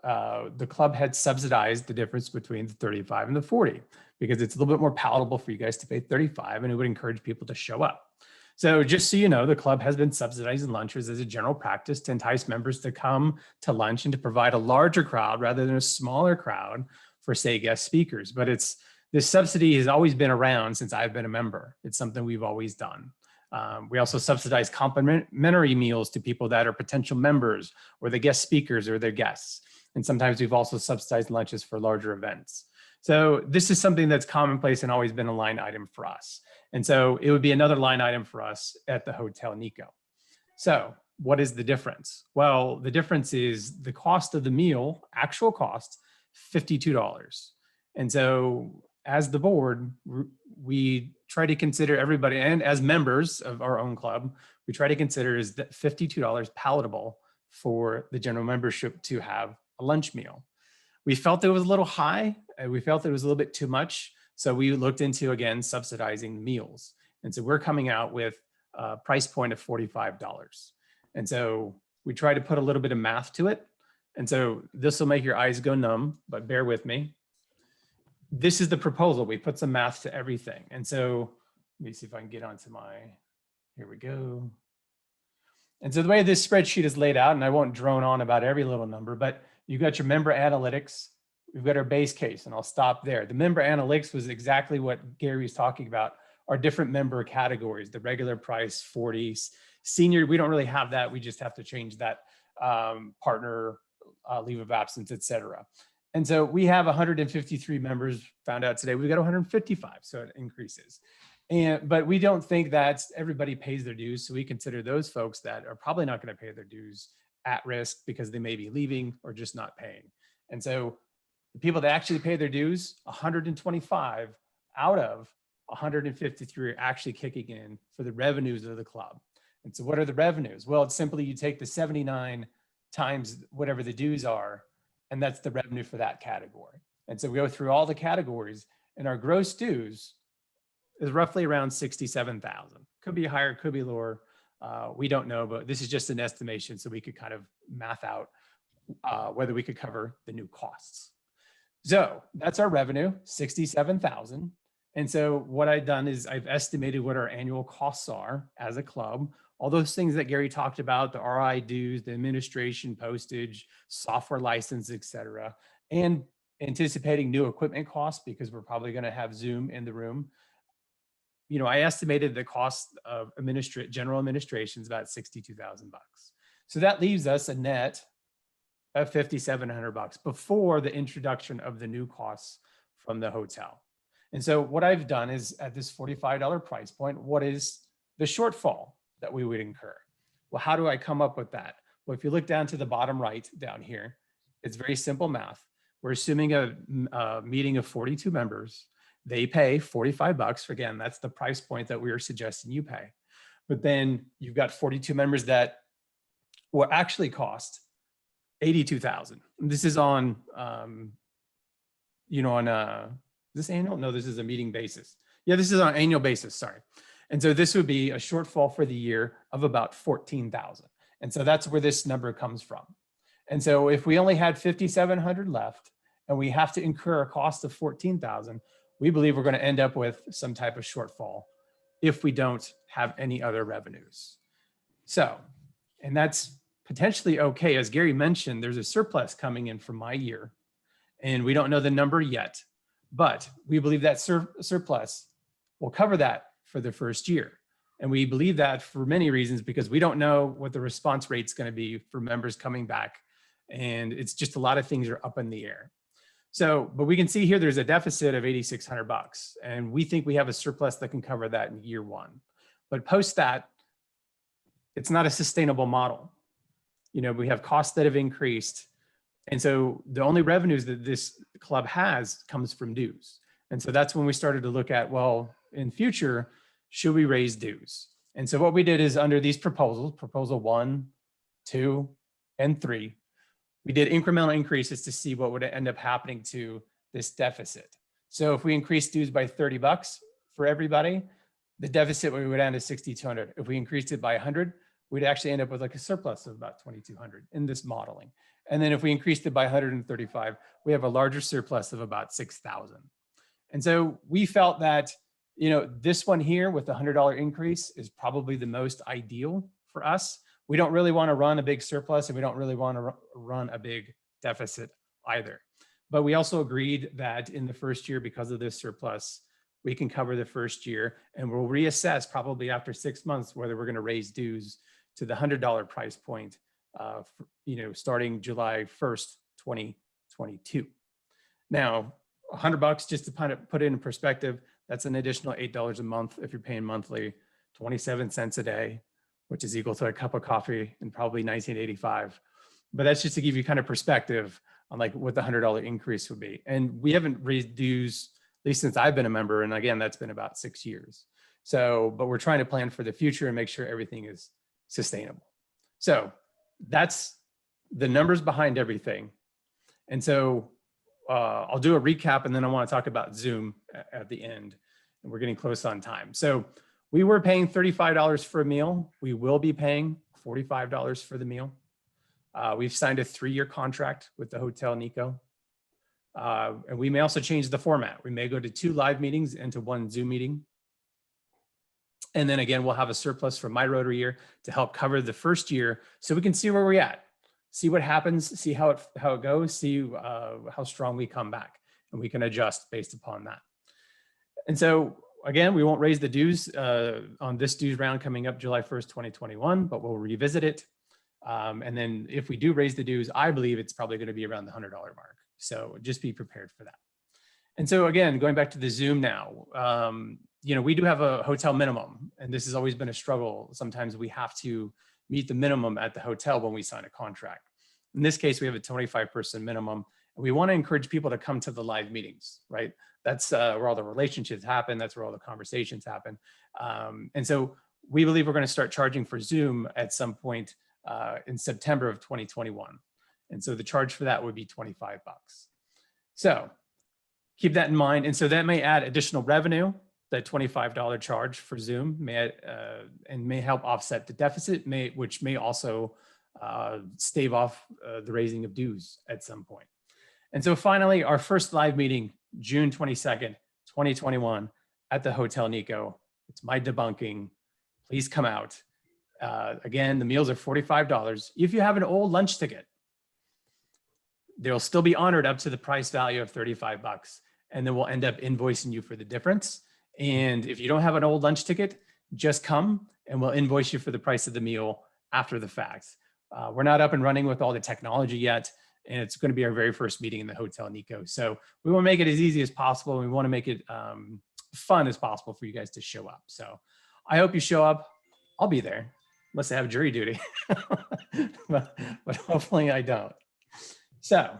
the club had subsidized the difference between the 35 and the 40 because it's a little bit more palatable for you guys to pay 35, and it would encourage people to show up. So just so you know, the club has been subsidizing lunches as a general practice to entice members to come to lunch and to provide a larger crowd rather than a smaller crowd for, say, guest speakers. But this subsidy has always been around since I've been a member. It's something we've always done. We also subsidize complimentary meals to people that are potential members or the guest speakers or their guests. And sometimes we've also subsidized lunches for larger events. So this is something that's commonplace and always been a line item for us. And so it would be another line item for us at the Hotel Nico. So what is the difference? Well, the difference is the cost of the meal, actual cost, $52. And so as the board, we try to consider everybody, and as members of our own club, we try to consider is that $52 palatable for the general membership to have a lunch meal. We felt it was a little high, and we felt it was a little bit too much. So we looked into, again, subsidizing meals. And so we're coming out with a price point of $45. And so we try to put a little bit of math to it. And so this will make your eyes go numb, but bear with me. This is the proposal. We put some math to everything. And so let me see if I can get onto here we go. And so the way this spreadsheet is laid out, and I won't drone on about every little number, but you've got your member analytics, we've got our base case, and I'll stop there. The member analytics was exactly what Gary was talking about, our different member categories, the regular price, 40s, senior, we don't really have that. We just have to change that, partner, leave of absence, et cetera. And so we have 153 members, found out today, we've got 155, so it increases. But we don't think that everybody pays their dues. So we consider those folks that are probably not going to pay their dues at risk because they may be leaving or just not paying. And so the people that actually pay their dues, 125 out of 153 are actually kicking in for the revenues of the club. And so what are the revenues? Well, it's simply you take the 79 times whatever the dues are, and that's the revenue for that category. And so we go through all the categories, and our gross dues is roughly around 67,000. Could be higher, could be lower. We don't know, but this is just an estimation, so we could kind of math out whether we could cover the new costs. So that's our revenue, 67,000. And so what I've done is I've estimated what our annual costs are as a club, all those things that Gary talked about, the RI dues, the administration, postage, software license, et cetera, and anticipating new equipment costs because we're probably going to have Zoom in the room. You know, I estimated the cost of general administration is about $62,000. So that leaves us a net of $5,700 before the introduction of the new costs from the hotel. And so what I've done is at this $45 price point, what is the shortfall that we would incur? Well, how do I come up with that? Well, if you look down to the bottom right down here, it's very simple math. We're assuming a meeting of 42 members. They pay $45. Again, that's the price point that we are suggesting you pay. But then you've got 42 members that will actually cost $82,000. This is on, is this annual? No, this is a meeting basis. Yeah, this is on annual basis, sorry. And so this would be a shortfall for the year of about 14,000. And so that's where this number comes from. And so if we only had 5,700 left and we have to incur a cost of 14,000, we believe we're going to end up with some type of shortfall if we don't have any other revenues. So, and that's potentially okay. As Gary mentioned, there's a surplus coming in from my year, and we don't know the number yet, but we believe that surplus will cover that for the first year. And we believe that for many reasons, because we don't know what the response rate is going to be for members coming back. And it's just a lot of things are up in the air. So, but we can see here, there's a deficit of $8,600, and we think we have a surplus that can cover that in year one. But post that, it's not a sustainable model. You know, we have costs that have increased. And so the only revenues that this club has comes from dues. And so that's when we started to look at, well, in future, should we raise dues? And so what we did is under these proposals, proposal 1, 2, and 3, we did incremental increases to see what would end up happening to this deficit. So if we increase dues by $30 for everybody, the deficit we would end at 6,200. If we increased it by 100, we'd actually end up with like a surplus of about 2,200 in this modeling. And then if we increased it by 135, we have a larger surplus of about 6,000. And so we felt that, you know, this one here with the $100 increase is probably the most ideal for us. We don't really want to run a big surplus, and we don't really want to run a big deficit either. But we also agreed that in the first year, because of this surplus, we can cover the first year, and we'll reassess probably after 6 months whether we're going to raise dues to the $100 price point, starting July 1st, 2022. Now, $100 just to put it in perspective, that's an additional $8 a month if you're paying monthly, 27 cents a day, which is equal to a cup of coffee in probably 1985. But that's just to give you kind of perspective on like what the $100 increase would be. And we haven't raised dues, at least since I've been a member. And again, that's been about 6 years. So, but we're trying to plan for the future and make sure everything is sustainable. So that's the numbers behind everything. And so I'll do a recap, and then I want to talk about Zoom at the end. And we're getting close on time. So we were paying $35 for a meal. We will be paying $45 for the meal. We've signed a 3-year contract with the Hotel Nico. And we may also change the format. We may go to 2 live meetings and to 1 Zoom meeting. And then again, we'll have a surplus from my Rotary year to help cover the first year, so we can see where we're at, see what happens, see how it goes, see how strong we come back, and we can adjust based upon that. And so again, we won't raise the dues on this dues round coming up July 1st, 2021, but we'll revisit it. And then if we do raise the dues, I believe it's probably going to be around the $100 mark. So just be prepared for that. And so again, going back to the Zoom now, you know, we do have a hotel minimum, and this has always been a struggle. Sometimes we have to meet the minimum at the hotel when we sign a contract. In this case, we have a 25-person minimum, and we want to encourage people to come to the live meetings, right? That's where all the relationships happen. That's where all the conversations happen. And so we believe we're going to start charging for Zoom at some point in September of 2021. And so the charge for that would be $25. So keep that in mind. And so that may add additional revenue. That $25 charge for Zoom may help offset the deficit, which may also stave off the raising of dues at some point. And so finally, our first live meeting, June 22nd, 2021 at the Hotel Nico. It's my debunking. Please come out. Again, the meals are $45. If you have an old lunch ticket, they'll still be honored up to the price value of $35. And then we'll end up invoicing you for the difference. And if you don't have an old lunch ticket, just come and we'll invoice you for the price of the meal after the fact. We're not up and running with all the technology yet, and it's going to be our very first meeting in the Hotel Nico. So we want to make it as easy as possible. And we want to make it fun as possible for you guys to show up. So I hope you show up. I'll be there unless I have jury duty, but hopefully I don't. So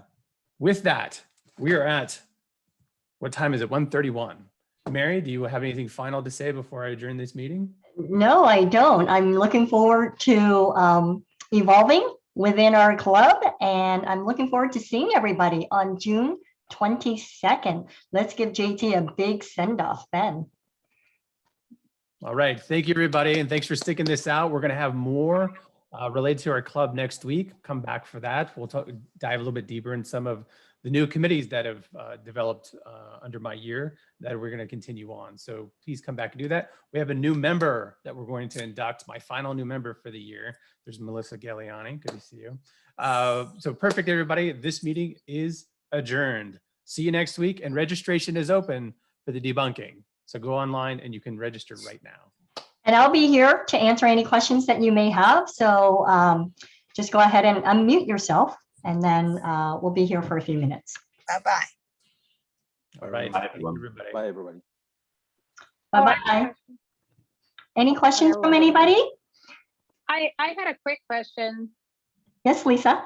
with that, we are at, what time is it? 1:31. Mary, do you have anything final to say before I adjourn this meeting? No, I don't. I'm looking forward to evolving within our club, and I'm looking forward to seeing everybody on June 22nd. Let's give JT a big send-off then. All right. Thank you, everybody. And thanks for sticking this out. We're going to have more related to our club next week. Come back for that. We'll dive a little bit deeper in some of the new committees that have developed under my year that we're going to continue on. So please come back and do that. We have a new member that we're going to induct, my final new member for the year. There's Melissa Galliani. Good to see you. So perfect, everybody. This meeting is adjourned. See you next week. And registration is open for the debunking. So go online and you can register right now. And I'll be here to answer any questions that you may have. So just go ahead and unmute yourself, and then we'll be here for a few minutes. Bye-bye. All right. Bye, Thank you, everyone. everybody. Bye, everybody. Bye-bye. Any questions from anybody? I had a quick question. Yes, Lisa.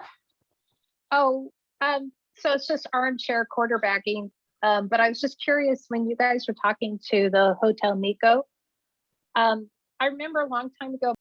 Oh, so it's just armchair quarterbacking. But I was just curious when you guys were talking to the Hotel Nico. I remember a long time ago,